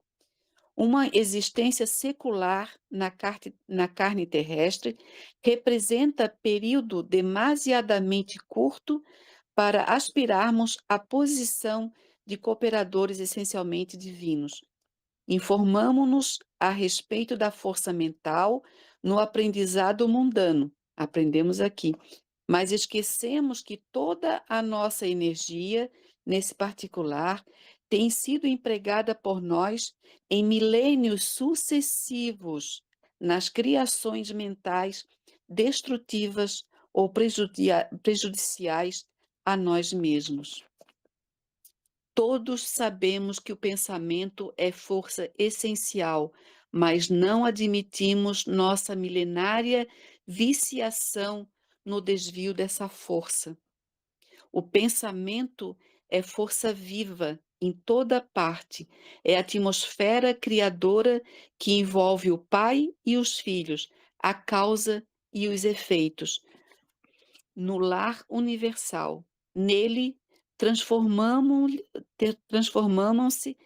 Uma existência secular na carne terrestre representa período demasiadamente curto para aspirarmos à posição de cooperadores essencialmente divinos. Informamo-nos a respeito da força mental no aprendizado mundano, aprendemos aqui, mas esquecemos que toda a nossa energia, nesse particular, tem sido empregada por nós em milênios sucessivos nas criações mentais destrutivas ou prejudiciais a nós mesmos. Todos sabemos que o pensamento é força essencial, mas não admitimos nossa milenária viciação no desvio dessa força. O pensamento é força viva em toda parte, é a atmosfera criadora que envolve o pai e os filhos, a causa e os efeitos. No lar universal, nele transformam-se,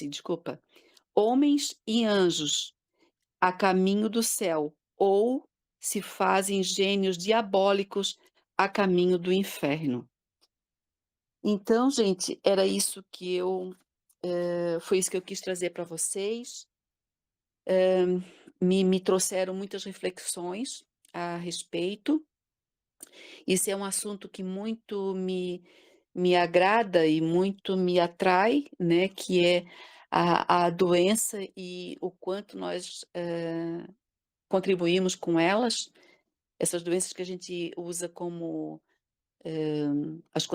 desculpa, homens e anjos a caminho do céu, ou se fazem gênios diabólicos a caminho do inferno. Então, gente, era isso que foi isso que eu quis trazer para vocês. Me trouxeram muitas reflexões a respeito. Isso é um assunto que muito me agrada e muito me atrai, né, que é a doença e o quanto nós contribuímos com elas, essas doenças que a gente usa como as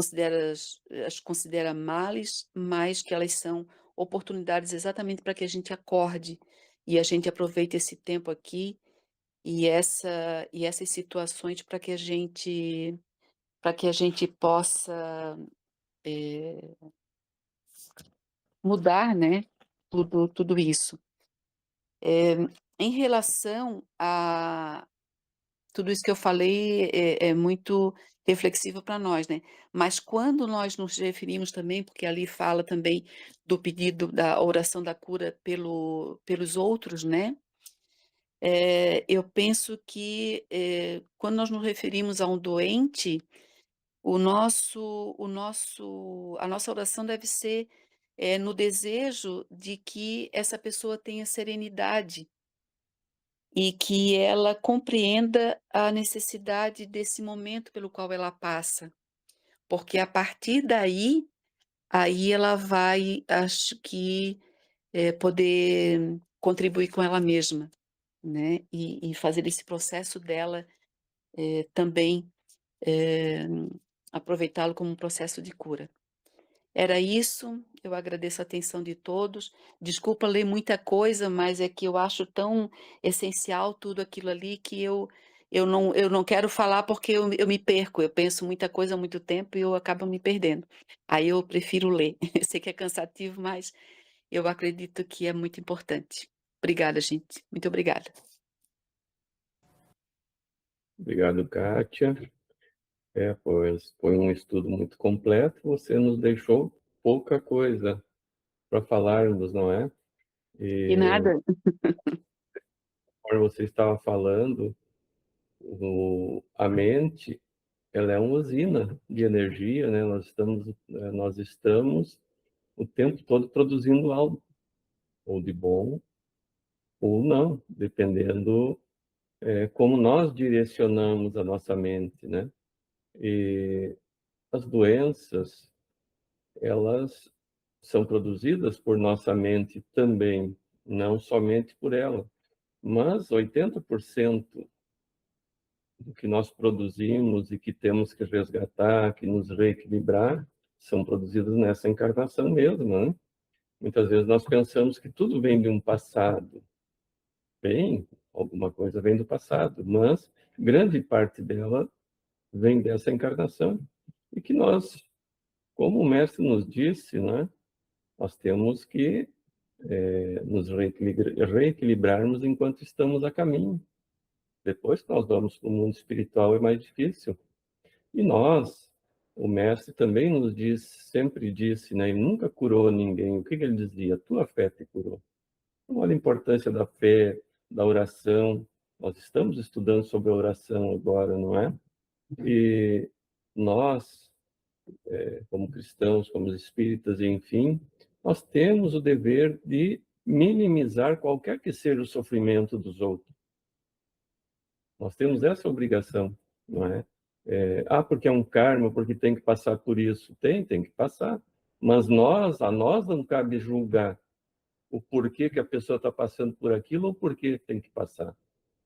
considera males, mas que elas são oportunidades exatamente para que a gente acorde e a gente aproveite esse tempo aqui e essas situações para que a gente possa mudar, né, tudo isso. Em relação a tudo isso que eu falei é muito reflexivo para nós, né, mas quando nós nos referimos também, porque ali fala também do pedido da oração da cura pelos outros, né, eu penso que, quando nós nos referimos a um doente, a nossa oração deve ser, no desejo de que essa pessoa tenha serenidade e que ela compreenda a necessidade desse momento pelo qual ela passa, porque a partir daí, aí ela vai, acho que, poder contribuir com ela mesma, né, e fazer esse processo dela, também, eh, aproveitá-lo como um processo de cura. Era isso, eu agradeço a atenção de todos. Desculpa ler muita coisa, mas é que eu acho tão essencial tudo aquilo ali que eu não quero falar porque eu me perco, eu penso muita coisa há muito tempo e eu acabo me perdendo. Aí eu prefiro ler. Eu sei que é cansativo, mas eu acredito que é muito importante. Obrigada, gente. Muito obrigada. Obrigado, Kátia. Pois foi um estudo muito completo. Você nos deixou pouca coisa para falarmos, não é? E E, nada. como você estava falando, a mente, ela é uma usina de energia, né? Nós estamos o tempo todo produzindo algo, ou de bom, ou não, dependendo como nós direcionamos a nossa mente, né? E as doenças, elas são produzidas por nossa mente também, não somente por ela, mas 80% do que nós produzimos e que temos que resgatar, que nos reequilibrar, são produzidos nessa encarnação mesmo, né? Muitas vezes nós pensamos que tudo vem de um passado. Bem, alguma coisa vem do passado, mas grande parte dela vem dessa encarnação. E que nós, como o mestre nos disse, né, nós temos que nos reequilibrarmos enquanto estamos a caminho. Depois que nós vamos para o mundo espiritual é mais difícil. E nós, o mestre também nos diz, sempre disse, né, e nunca curou ninguém. O que ele dizia? Tua fé te curou. Então, olha a importância da fé, da oração. Nós estamos estudando sobre a oração agora, não é? E nós, como cristãos, como espíritas, enfim, nós temos o dever de minimizar qualquer que seja o sofrimento dos outros. Nós temos essa obrigação, não é? Porque é um karma, porque tem que passar por isso. Tem que passar. Mas a nós não cabe julgar o porquê que a pessoa está passando por aquilo ou porquê tem que passar.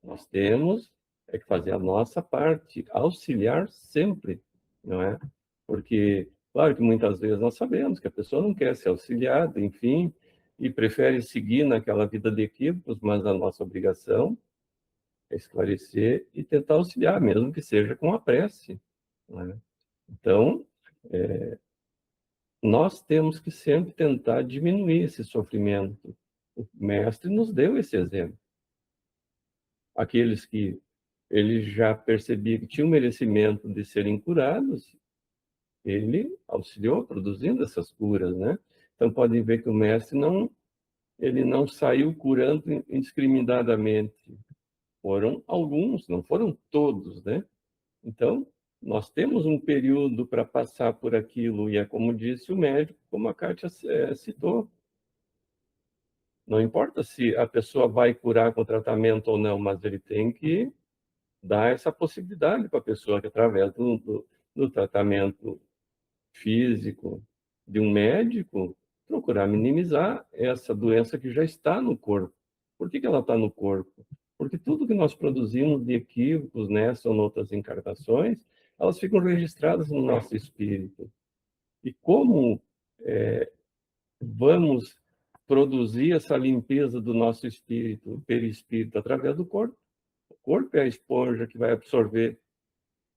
Nós temos que fazer a nossa parte, auxiliar sempre, não é? Porque, claro que muitas vezes nós sabemos que a pessoa não quer ser auxiliada, enfim, e prefere seguir naquela vida de equívocos, mas a nossa obrigação é esclarecer e tentar auxiliar, mesmo que seja com a prece, não é? Então, nós temos que sempre tentar diminuir esse sofrimento. O mestre nos deu esse exemplo. Aqueles que ele já percebia que tinham merecimento de serem curados, ele auxiliou produzindo essas curas, né? Então podem ver que o mestre ele não saiu curando indiscriminadamente. Foram alguns, não foram todos, né? Então, nós temos um período para passar por aquilo, e é como disse o médico, como a Kátia citou. Não importa se a pessoa vai curar com tratamento ou não, mas ele tem que dar essa possibilidade para a pessoa que, através do tratamento físico de um médico, procurar minimizar essa doença que já está no corpo. Por que ela está no corpo? Porque tudo que nós produzimos de equívocos nessa ou outras encarnações, elas ficam registradas no nosso espírito. E como vamos produzir essa limpeza do nosso espírito, o perispírito, através do corpo? O corpo é a esponja que vai absorver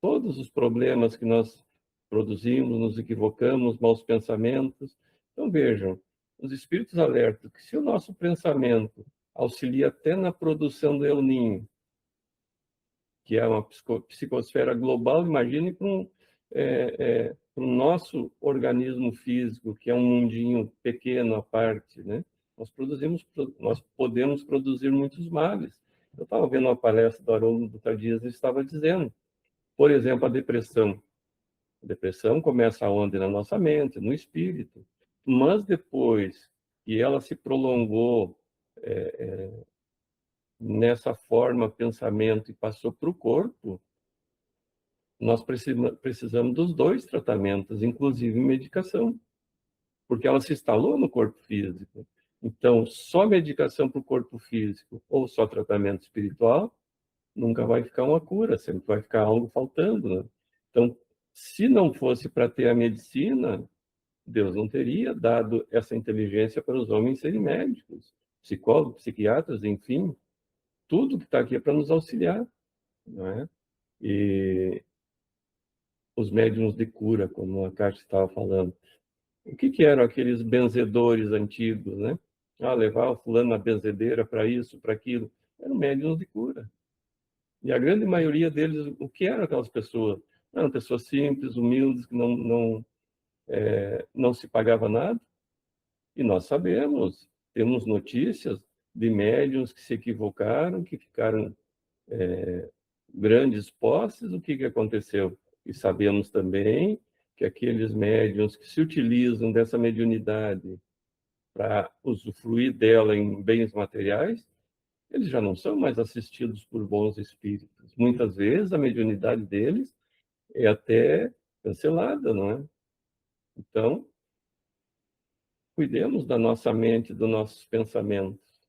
todos os problemas que nós produzimos, nos equivocamos, maus pensamentos. Então, vejam, os espíritos alertam que se o nosso pensamento auxilia até na produção do El Ninho, que é uma psicosfera global, imagine para o nosso organismo físico, que é um mundinho pequeno à parte, né? Nós podemos produzir muitos males. Eu estava vendo uma palestra do Haroldo Dutra Dias e estava dizendo, por exemplo, a depressão. A depressão começa onde? Na nossa mente, no espírito. Mas depois que ela se prolongou nessa forma, pensamento, e passou para o corpo, nós precisamos dos dois tratamentos, inclusive medicação, porque ela se instalou no corpo físico. Então, só medicação para o corpo físico ou só tratamento espiritual nunca vai ficar uma cura, sempre vai ficar algo faltando, né? Então, se não fosse para ter a medicina, Deus não teria dado essa inteligência para os homens serem médicos, psicólogos, psiquiatras, enfim, tudo que está aqui é para nos auxiliar, não é? E os médiuns de cura, como a Kátia estava falando, o que eram aqueles benzedores antigos, né? levar o fulano na benzedeira para isso, para aquilo. Eram médiuns de cura. E a grande maioria deles, o que eram aquelas pessoas? Eram pessoas simples, humildes, que não se pagava nada. E nós sabemos, temos notícias de médiuns que se equivocaram, que ficaram grandes posses. O que aconteceu? E sabemos também que aqueles médiuns que se utilizam dessa mediunidade para usufruir dela em bens materiais, eles já não são mais assistidos por bons espíritos. Muitas vezes a mediunidade deles é até cancelada, não é? Então, cuidemos da nossa mente, dos nossos pensamentos.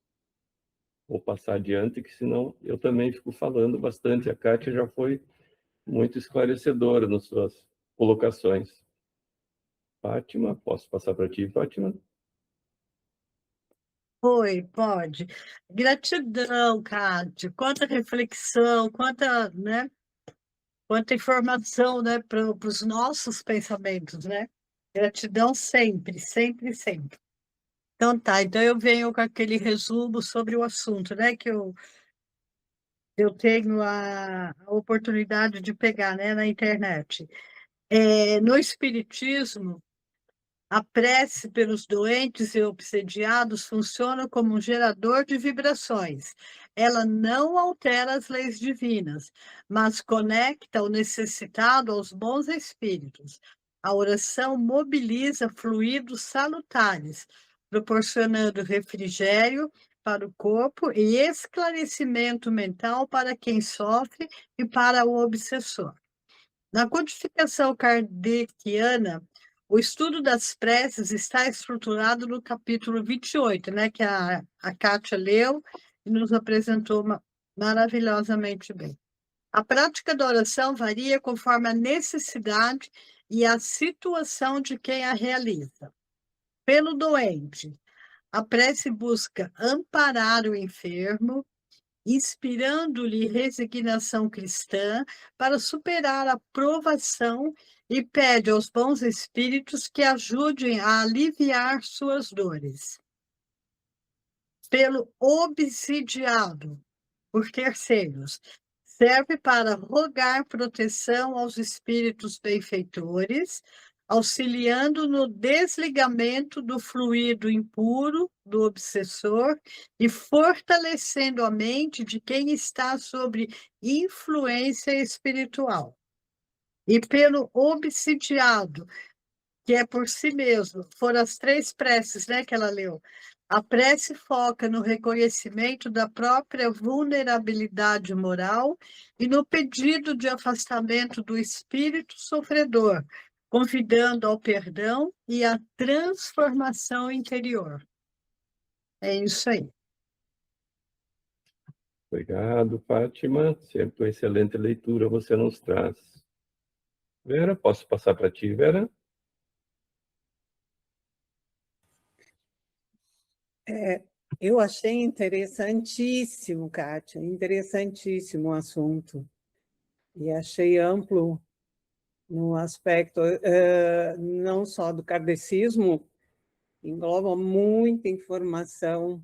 Vou passar adiante, que senão eu também fico falando bastante. A Kátia já foi muito esclarecedora nas suas colocações. Fátima, posso passar para ti, Fátima? Oi, pode. Gratidão, Cátia. Quanta reflexão, quanta informação, né, para os nossos pensamentos, né? Gratidão sempre, sempre, sempre. Então tá, então eu venho com aquele resumo sobre o assunto, né, que eu tenho a oportunidade de pegar, né, na internet. No Espiritismo, a prece pelos doentes e obsediados funciona como um gerador de vibrações. Ela não altera as leis divinas, mas conecta o necessitado aos bons espíritos. A oração mobiliza fluidos salutares, proporcionando refrigério para o corpo e esclarecimento mental para quem sofre e para o obsessor. Na codificação kardeciana, o estudo das preces está estruturado no capítulo 28, né, que a Kátia leu e nos apresentou maravilhosamente bem. A prática da oração varia conforme a necessidade e a situação de quem a realiza. Pelo doente, a prece busca amparar o enfermo, inspirando-lhe resignação cristã para superar a provação e pede aos bons espíritos que ajudem a aliviar suas dores. Pelo obsidiado, por terceiros, serve para rogar proteção aos espíritos benfeitores, auxiliando no desligamento do fluido impuro do obsessor e fortalecendo a mente de quem está sob influência espiritual. E pelo obsidiado, que é por si mesmo, foram as 3 preces, né, que ela leu. A prece foca no reconhecimento da própria vulnerabilidade moral e no pedido de afastamento do espírito sofredor, convidando ao perdão e à transformação interior. É isso aí. Obrigado, Fátima. Sempre uma excelente leitura você nos traz. Vera, posso passar para ti, Vera? Eu achei interessantíssimo, Kátia, interessantíssimo o assunto. E achei amplo no aspecto não só do kardecismo, engloba muita informação,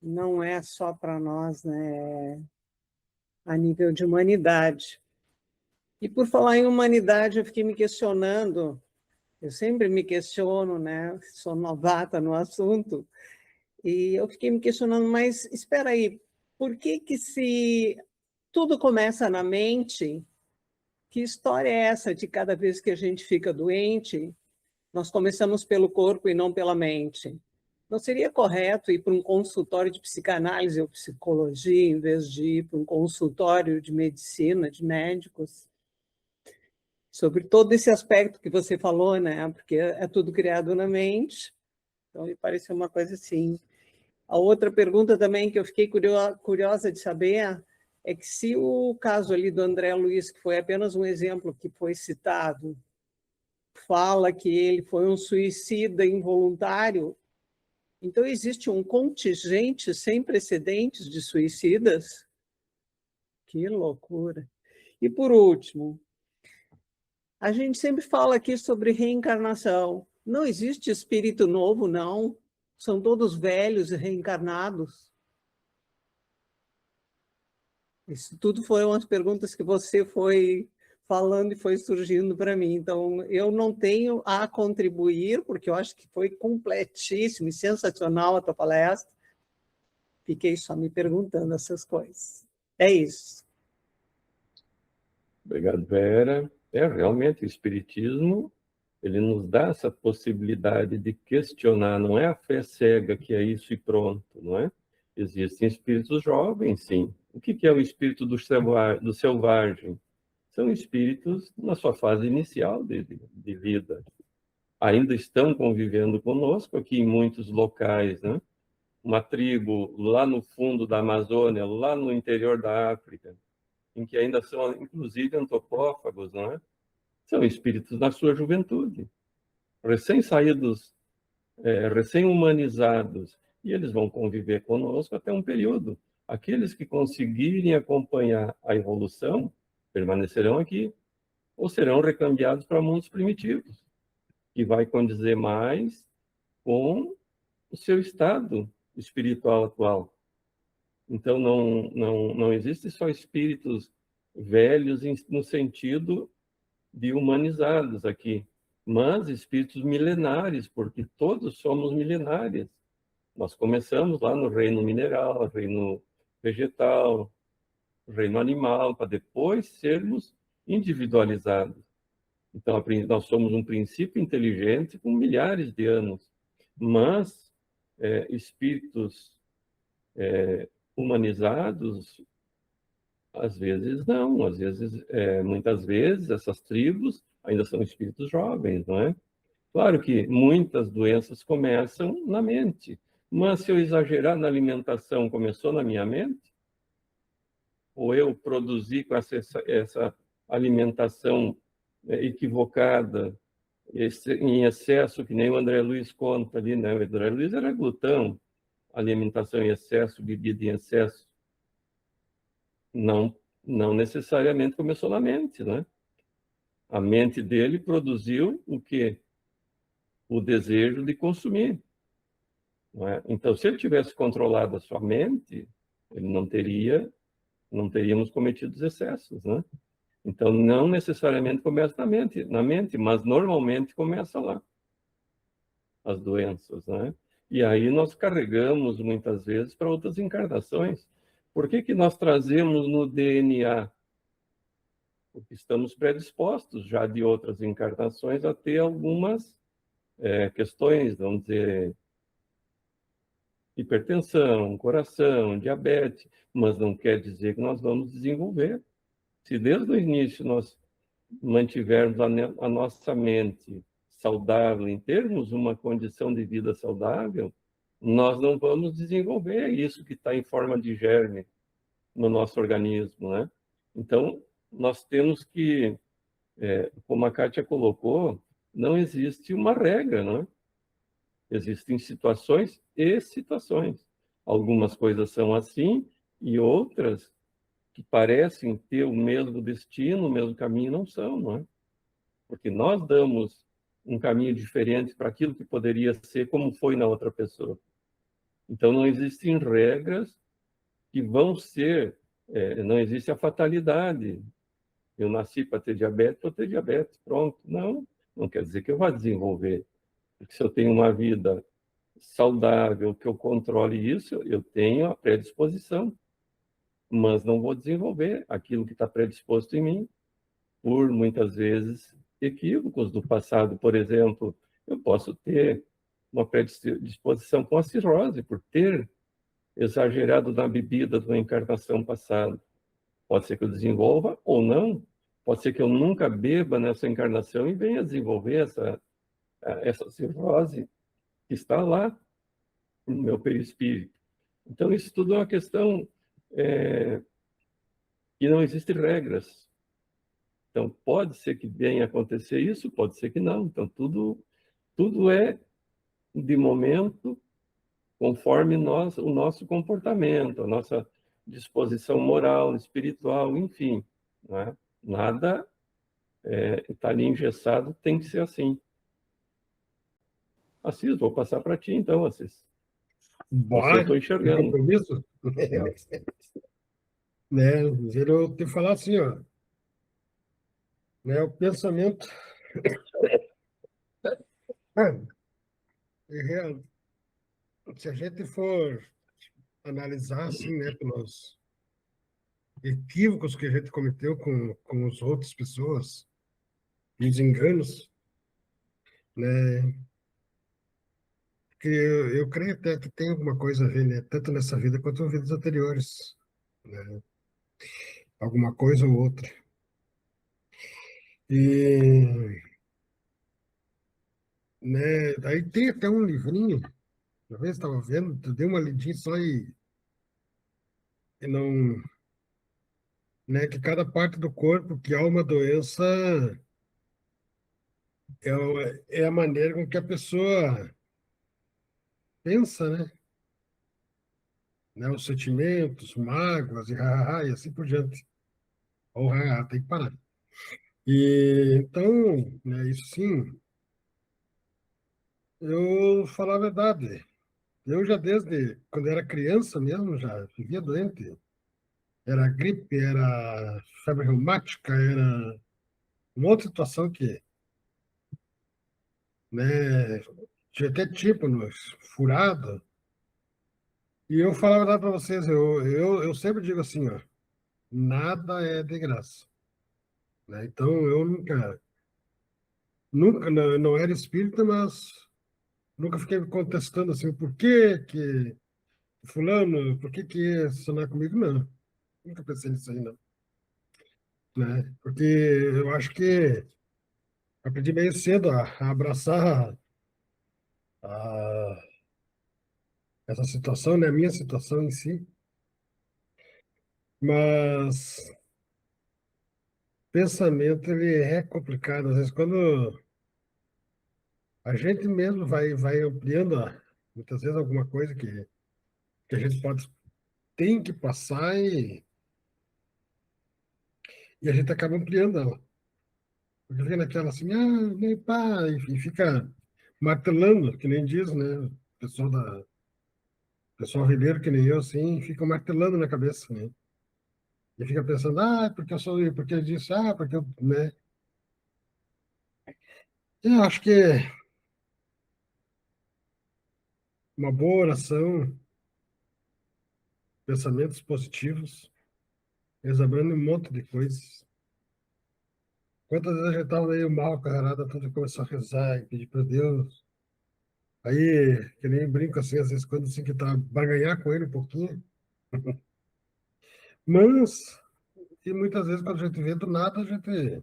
não é só para nós, né? A nível de humanidade. E por falar em humanidade, eu fiquei me questionando, eu sempre me questiono, né? Sou novata no assunto, e eu fiquei me questionando, mas espera aí, por que se tudo começa na mente, que história é essa de cada vez que a gente fica doente, nós começamos pelo corpo e não pela mente? Não seria correto ir para um consultório de psicanálise ou psicologia, em vez de ir para um consultório de medicina, de médicos? Sobre todo esse aspecto que você falou, né? Porque é tudo criado na mente. Então, me pareceu uma coisa assim. A outra pergunta também que eu fiquei curiosa de saber é que se o caso ali do André Luiz, que foi apenas um exemplo que foi citado, fala que ele foi um suicida involuntário, então existe um contingente sem precedentes de suicidas? Que loucura! E por último, a gente sempre fala aqui sobre reencarnação. Não existe espírito novo, não. são todos velhos e reencarnados? Isso tudo foram as perguntas que você foi falando e foi surgindo para mim. Então, eu não tenho a contribuir, porque eu acho que foi completíssimo e sensacional a tua palestra. Fiquei só me perguntando essas coisas. É isso. Obrigado, Vera. Realmente, o Espiritismo, ele nos dá essa possibilidade de questionar, não é a fé cega que é isso e pronto, não é? Existem espíritos jovens, sim. O que é o espírito do selvagem? São espíritos na sua fase inicial de vida. Ainda estão convivendo conosco aqui em muitos locais, né? Uma tribo lá no fundo da Amazônia, lá no interior da África, em que ainda são, inclusive, antropófagos, não é? São espíritos na sua juventude, recém-saídos, recém-humanizados, e eles vão conviver conosco até um período. Aqueles que conseguirem acompanhar a evolução permanecerão aqui, ou serão recambiados para mundos primitivos, que vai condizer mais com o seu estado espiritual atual. Então, não existe só espíritos velhos no sentido de humanizados aqui, mas espíritos milenares, porque todos somos milenares. Nós começamos lá no reino mineral, reino vegetal, reino animal, para depois sermos individualizados. Então, nós somos um princípio inteligente com milhares de anos, mas espíritos humanizados, às vezes não, muitas vezes essas tribos ainda são espíritos jovens, não é? Claro que muitas doenças começam na mente, mas se eu exagerar na alimentação, começou na minha mente? Ou eu produzi com essa alimentação equivocada, em excesso, que nem o André Luiz conta ali, né? O André Luiz era glutão, alimentação em excesso, bebida em excesso. Não necessariamente começou na mente, né? A mente dele produziu o quê? O desejo de consumir. Não é? Então, se ele tivesse controlado a sua mente, ele não teríamos cometido os excessos, né? Então, não necessariamente começa na mente, mas normalmente começa lá, as doenças, né? E aí nós carregamos, muitas vezes, para outras encarnações. Por que nós trazemos no DNA? Porque estamos predispostos já de outras encarnações a ter algumas questões, vamos dizer, hipertensão, coração, diabetes, mas não quer dizer que nós vamos desenvolver. Se desde o início nós mantivermos a nossa mente saudável, em termos uma condição de vida saudável, nós não vamos desenvolver isso que está em forma de germe no nosso organismo, né? Então, nós temos que, como a Kátia colocou, não existe uma regra, né? Existem situações e situações. Algumas coisas são assim e outras que parecem ter o mesmo destino, o mesmo caminho, não são, não é? Porque nós damos um caminho diferente para aquilo que poderia ser como foi na outra pessoa. Então, não existem regras que vão ser, não existe a fatalidade. Eu nasci para ter diabetes, vou ter diabetes, pronto. Não quer dizer que eu vá desenvolver. Porque se eu tenho uma vida saudável, que eu controle isso, eu tenho a predisposição, mas não vou desenvolver aquilo que está predisposto em mim, por muitas vezes equívocos do passado. Por exemplo, eu posso ter uma predisposição com a cirrose, por ter exagerado na bebida de uma encarnação passada. Pode ser que eu desenvolva ou não, pode ser que eu nunca beba nessa encarnação e venha desenvolver essa cirrose que está lá no meu perispírito. Então, isso tudo é uma questão que não existem regras. Então, pode ser que venha acontecer isso, pode ser que não. Então, tudo é, de momento, conforme o nosso comportamento, a nossa disposição moral, espiritual, enfim. Não é? Nada está ali engessado, tem que ser assim. Assis, vou passar para ti então, Assis. Você eu Bora, estou tem enxergando. compromisso? Né, eu te falar assim, ó, né, o pensamento é real. Se a gente for analisar assim, né, pelos equívocos que a gente cometeu com as outras pessoas, e os enganos, né, que eu creio até que tem alguma coisa a ver, né, tanto nessa vida quanto em vidas anteriores, né, alguma coisa ou outra. E, né, daí tem até um livrinho, uma vez estava vendo, dei uma lidinha só e não, né, que cada parte do corpo que há uma doença é a maneira com que a pessoa pensa, né? Né? Os sentimentos, mágoas e assim por diante. Ou tem que parar. E então, né, isso sim, eu falar a verdade. Eu já desde quando era criança mesmo já vivia doente. Era gripe, era febre reumática, era uma outra situação que, né, tinha até tipo furado. E eu falo a verdade para vocês, eu sempre digo assim, ó, nada é de graça, né? Então eu nunca não era espírita, mas nunca fiquei me contestando assim, por que fulano, por que ia assinar comigo? Não, nunca pensei nisso aí, não, né? Porque eu acho que aprendi meio cedo a abraçar a, essa situação, né? A minha situação em si, mas pensamento ele é complicado, às vezes quando a gente mesmo vai ampliando, muitas vezes, alguma coisa que a gente tem que passar e a gente acaba ampliando ela. Porque fica naquela assim, nem pá, e fica martelando, que nem diz, né? O pessoal ribeiro, que nem eu, assim, fica martelando na cabeça, né? E fica pensando, porque eu sou, porque eu disse, porque eu, né? Eu acho que uma boa oração, pensamentos positivos, examinando um monte de coisas. Quantas vezes a gente estava meio mal, carrada, tudo começou a rezar e pedir para Deus. Aí, que nem brinco assim, às vezes, quando assim que tá barganhar com ele um pouquinho. Mas, e muitas vezes, quando a gente vê do nada, a gente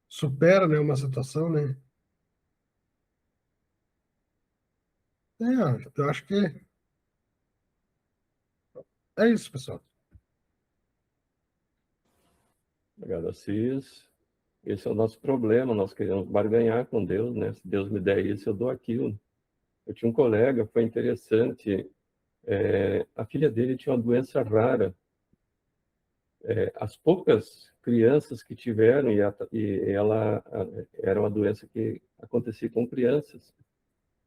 supera, né, uma situação, né? Eu acho que é isso, pessoal. Obrigado, Assis. Esse é o nosso problema, nós queremos barganhar com Deus, né? Se Deus me der isso, eu dou aquilo. Eu tinha um colega, foi interessante, a filha dele tinha uma doença rara. As poucas crianças que tiveram, e ela era uma doença que acontecia com crianças,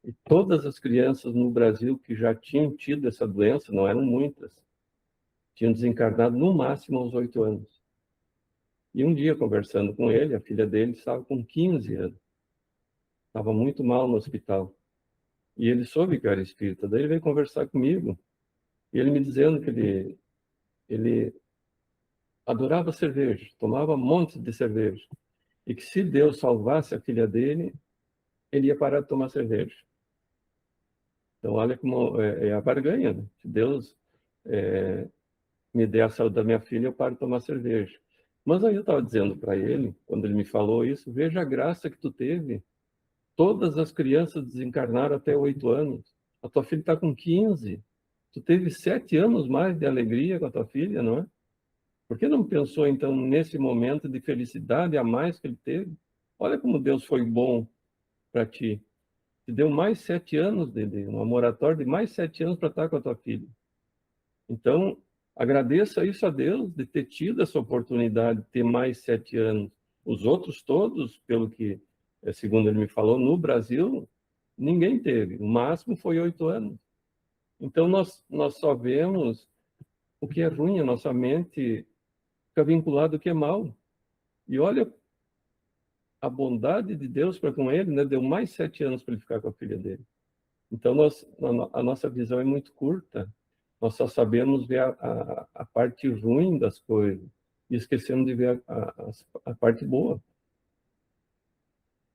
e todas as crianças no Brasil que já tinham tido essa doença, não eram muitas, tinham desencarnado no máximo aos 8 anos. E um dia, conversando com ele, a filha dele estava com 15 anos, estava muito mal no hospital. E ele soube que eu era espírita, daí ele veio conversar comigo, e ele me dizendo que ele adorava cerveja, tomava um monte de cerveja, e que se Deus salvasse a filha dele, ele ia parar de tomar cerveja. Então, olha como é a barganha, né? Se Deus me der a saúde da minha filha, eu paro de tomar cerveja. Mas aí eu estava dizendo para ele, quando ele me falou isso, veja a graça que tu teve. Todas as crianças desencarnaram até 8 anos. A tua filha está com 15. Tu teve 7 anos mais de alegria com a tua filha, não é? Por que não pensou, então, nesse momento de felicidade a mais que ele teve? Olha como Deus foi bom para ti. Te deu mais 7 anos, uma moratória de mais 7 anos para estar com a tua filha. Então, agradeça isso a Deus de ter tido essa oportunidade de ter mais 7 anos. Os outros todos, pelo que segundo ele me falou, no Brasil, ninguém teve. O máximo foi 8 anos. Então, nós só vemos o que é ruim, a nossa mente fica vinculada ao que é mal. E olha a bondade de Deus para com ele, né? Deu mais 7 anos para ele ficar com a filha dele. Então, a nossa visão é muito curta. Nós só sabemos ver a parte ruim das coisas e esquecemos de ver a parte boa.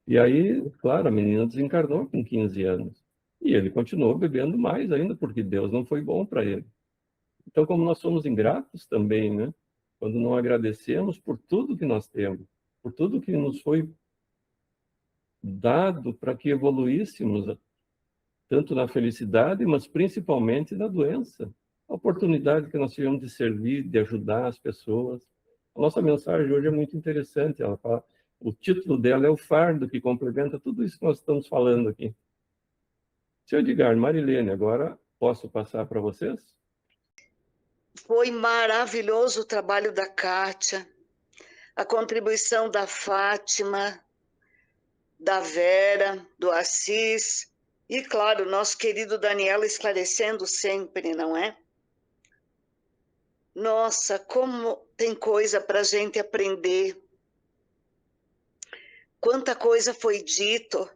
E aí, claro, a menina desencarnou com 15 anos. E ele continuou bebendo mais ainda, porque Deus não foi bom para ele. Então, como nós somos ingratos também, né? Quando não agradecemos por tudo que nós temos, por tudo que nos foi dado para que evoluíssemos, tanto na felicidade, mas principalmente na doença. A oportunidade que nós tivemos de servir, de ajudar as pessoas. A nossa mensagem hoje é muito interessante. Ela fala, o título dela é O Fardo, que complementa tudo isso que nós estamos falando aqui. Seu Edgar, Marilene, agora posso passar para vocês? Foi maravilhoso o trabalho da Kátia, a contribuição da Fátima, da Vera, do Assis, e, claro, nosso querido Daniel esclarecendo sempre, não é? Nossa, como tem coisa para a gente aprender. Quanta coisa foi dito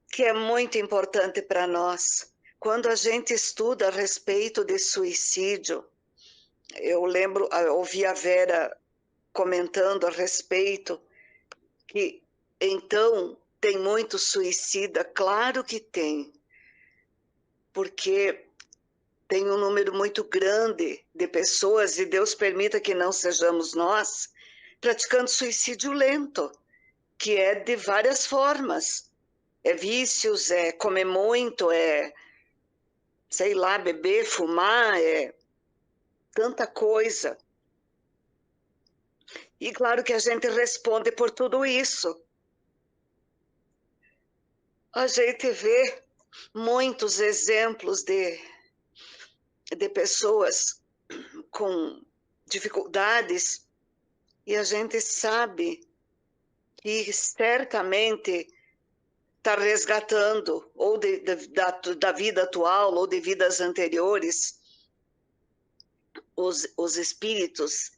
que é muito importante para nós. Quando a gente estuda a respeito de suicídio, eu lembro, eu ouvi a Vera comentando a respeito que, então, tem muito suicida. Claro que tem, porque tem um número muito grande de pessoas, e Deus permita que não sejamos nós, praticando suicídio lento, que é de várias formas. É vícios, é comer muito, é, sei lá, beber, fumar, é tanta coisa. E claro que a gente responde por tudo isso. A gente vê muitos exemplos de pessoas com dificuldades, e a gente sabe que certamente está resgatando, ou da vida atual, ou de vidas anteriores, os espíritos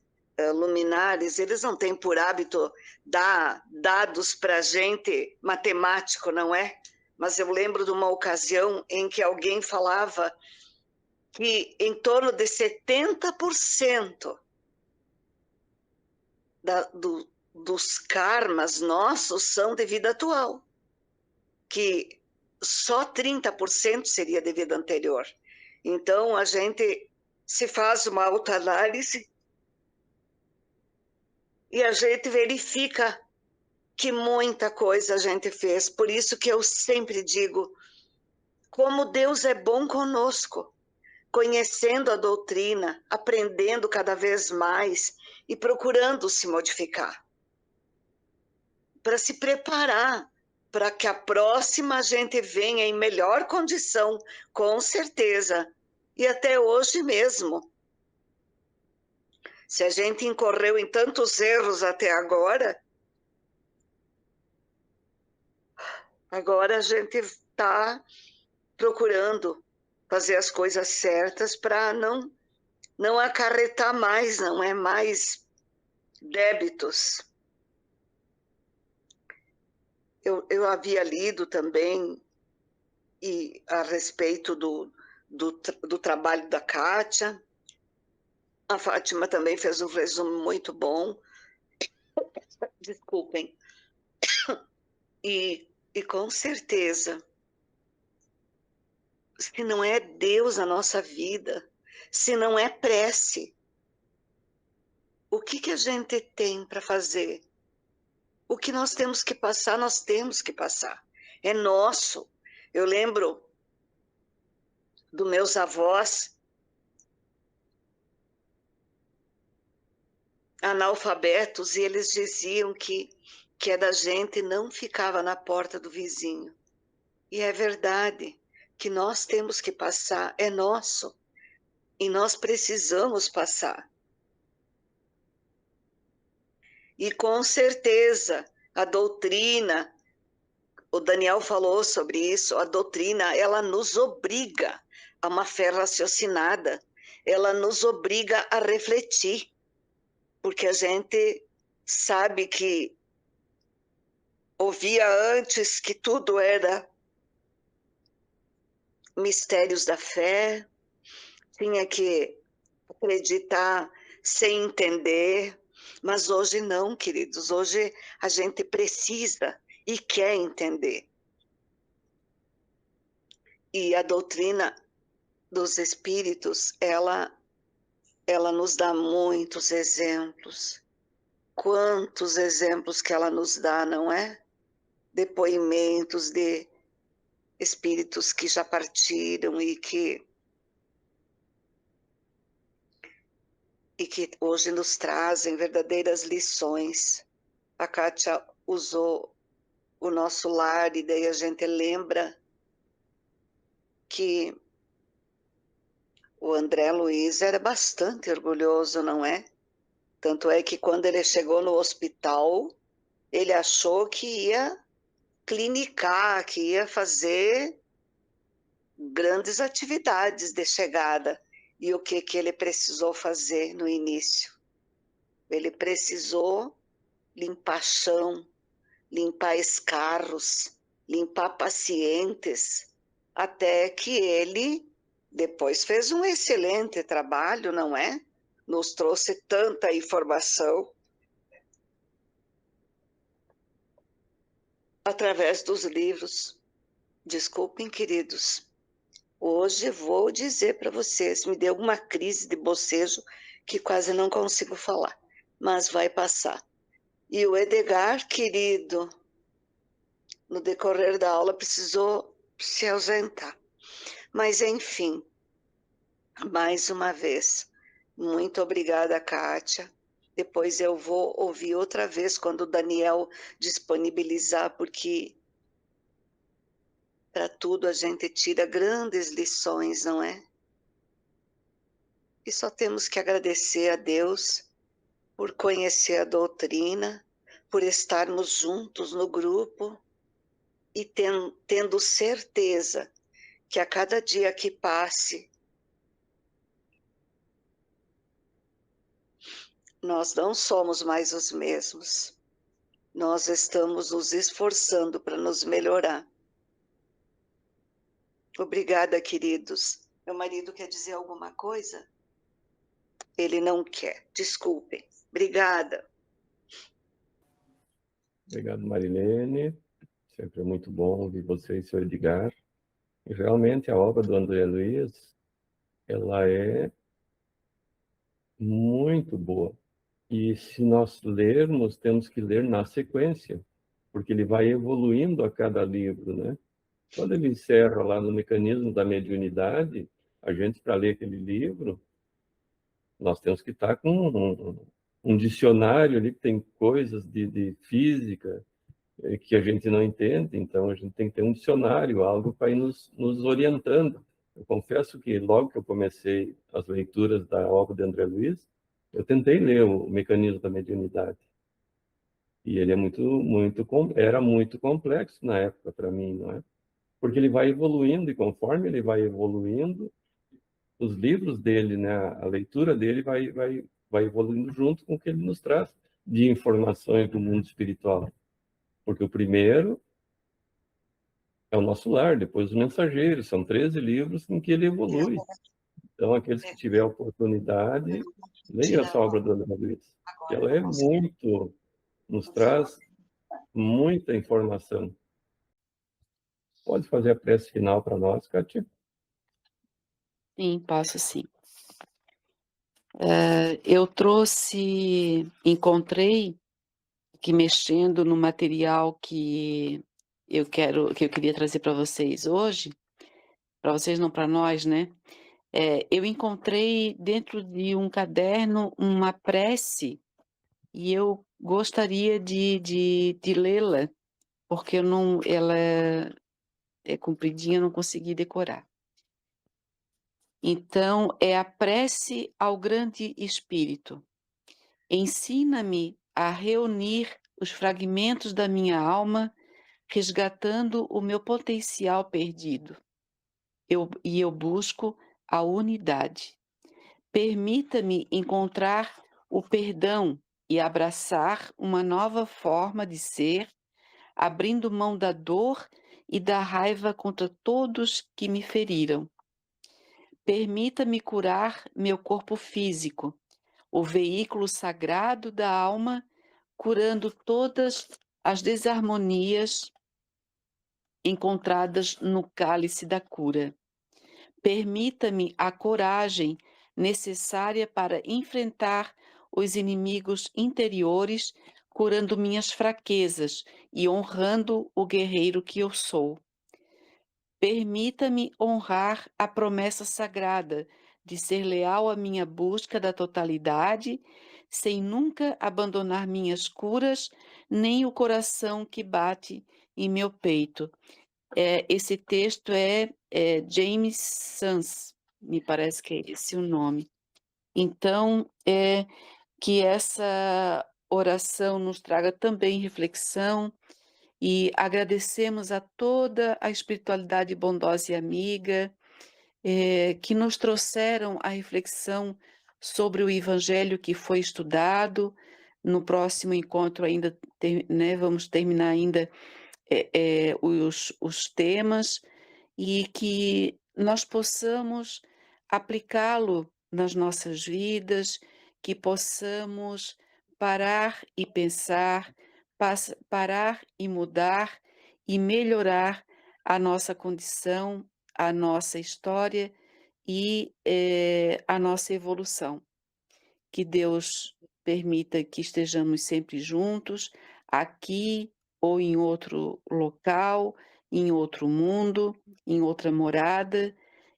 luminares. Eles não têm por hábito dar dados para a gente matemático, não é? Mas eu lembro de uma ocasião em que alguém falava que em torno de 70% dos karmas nossos são de vida atual, que só 30% seria de vida anterior. Então, a gente se faz uma autoanálise e a gente verifica que muita coisa a gente fez. Por isso que eu sempre digo, como Deus é bom conosco, conhecendo a doutrina, aprendendo cada vez mais e procurando se modificar, para se preparar para que a próxima a gente venha em melhor condição, com certeza. E até hoje mesmo. Se a gente incorreu em tantos erros até agora, agora a gente está procurando fazer as coisas certas para não acarretar mais, não é mais débitos. Eu havia lido também a respeito do trabalho da Kátia. A Fátima também fez um resumo muito bom. Desculpem. E com certeza, se não é Deus na nossa vida, se não é prece, o que a gente tem para fazer? O que nós temos que passar, nós temos que passar. É nosso. Eu lembro dos meus avós analfabetos, e eles diziam que é da gente, não ficava na porta do vizinho. E é verdade que nós temos que passar, é nosso. E nós precisamos passar. E com certeza a doutrina, o Daniel falou sobre isso, a doutrina, ela nos obriga a uma fé raciocinada, ela nos obriga a refletir, porque a gente sabe que ouvia antes que tudo era mistérios da fé, tinha que acreditar sem entender, mas hoje não, queridos, hoje a gente precisa e quer entender. E a doutrina dos espíritos, ela nos dá muitos exemplos. Quantos exemplos que ela nos dá, não é? Depoimentos de espíritos que já partiram e que hoje nos trazem verdadeiras lições. A Kátia usou o nosso lar e daí a gente lembra que o André Luiz era bastante orgulhoso, não é? Tanto é que quando ele chegou no hospital, ele achou que ia clinicar, que ia fazer grandes atividades de chegada. E o que ele precisou fazer no início? Ele precisou limpar chão, limpar escarros, limpar pacientes, até que ele depois fez um excelente trabalho, não é? Nos trouxe tanta informação através dos livros. Desculpem, queridos. Hoje vou dizer para vocês, me deu uma crise de bocejo que quase não consigo falar, mas vai passar. E o Edgar, querido, no decorrer da aula precisou se ausentar. Mas, enfim, mais uma vez, muito obrigada, Kátia. Depois eu vou ouvir outra vez quando o Daniel disponibilizar, porque para tudo a gente tira grandes lições, não é? E só temos que agradecer a Deus por conhecer a doutrina, por estarmos juntos no grupo e tendo certeza que a cada dia que passe, nós não somos mais os mesmos. Nós estamos nos esforçando para nos melhorar. Obrigada, queridos. Meu marido quer dizer alguma coisa? Ele não quer. Desculpem. Obrigada. Obrigado, Marilene. Sempre é muito bom ouvir você e seu Edgar. E realmente a obra do André Luiz, ela é muito boa. E se nós lermos, temos que ler na sequência, porque ele vai evoluindo a cada livro, né? Quando ele encerra lá no mecanismo da mediunidade, a gente, para ler aquele livro, nós temos que estar com um dicionário ali que tem coisas de física que a gente não entende, então a gente tem que ter um dicionário, algo para ir nos orientando. Eu confesso que logo que eu comecei as leituras da obra de André Luiz, eu tentei ler o Mecanismo da Mediunidade. E ele era muito complexo na época para mim, não é? Porque ele vai evoluindo e conforme ele vai evoluindo, os livros dele, né, a leitura dele vai evoluindo junto com o que ele nos traz de informações do mundo espiritual. Porque o primeiro é o Nosso Lar, depois Os Mensageiros, são 13 livros em que ele evolui. Então, aqueles que tiverem a oportunidade, leiam essa obra do André Luiz. Ela é nos traz muita informação. Pode fazer a prece final para nós, Kátia? Sim, posso sim. Eu encontrei que mexendo no material que eu queria trazer para vocês hoje, para vocês não para nós, né? Eu encontrei dentro de um caderno uma prece e eu gostaria de lê-la, porque ela é compridinha, eu não consegui decorar. Então, é a prece ao Grande Espírito. Ensina-me a reunir os fragmentos da minha alma, resgatando o meu potencial perdido. Eu busco a unidade. Permita-me encontrar o perdão e abraçar uma nova forma de ser, abrindo mão da dor e da raiva contra todos que me feriram. Permita-me curar meu corpo físico, o veículo sagrado da alma, curando todas as desarmonias encontradas no cálice da cura. Permita-me a coragem necessária para enfrentar os inimigos interiores, curando minhas fraquezas e honrando o guerreiro que eu sou. Permita-me honrar a promessa sagrada de ser leal à minha busca da totalidade, sem nunca abandonar minhas curas, nem o coração que bate em meu peito. Esse texto é James Sans, me parece que é esse o nome. Então, que essa oração nos traga também reflexão, e agradecemos a toda a espiritualidade bondosa e amiga que nos trouxeram a reflexão sobre o evangelho que foi estudado. No próximo encontro ainda vamos terminar ainda os temas, e que nós possamos aplicá-lo nas nossas vidas, que possamos parar e pensar, parar e mudar e melhorar a nossa condição, a nossa história e a nossa evolução. Que Deus permita que estejamos sempre juntos, aqui ou em outro local, em outro mundo, em outra morada,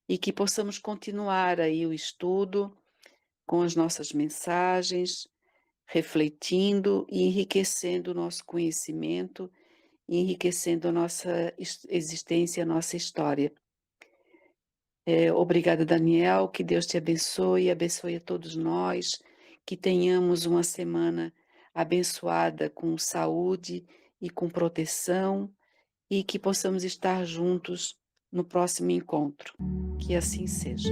e que possamos continuar aí o estudo com as nossas mensagens, refletindo e enriquecendo o nosso conhecimento, enriquecendo a nossa existência, a nossa história. Obrigada, Daniel, que Deus te abençoe e abençoe a todos nós, que tenhamos uma semana abençoada com saúde e com proteção, e que possamos estar juntos no próximo encontro. Que assim seja.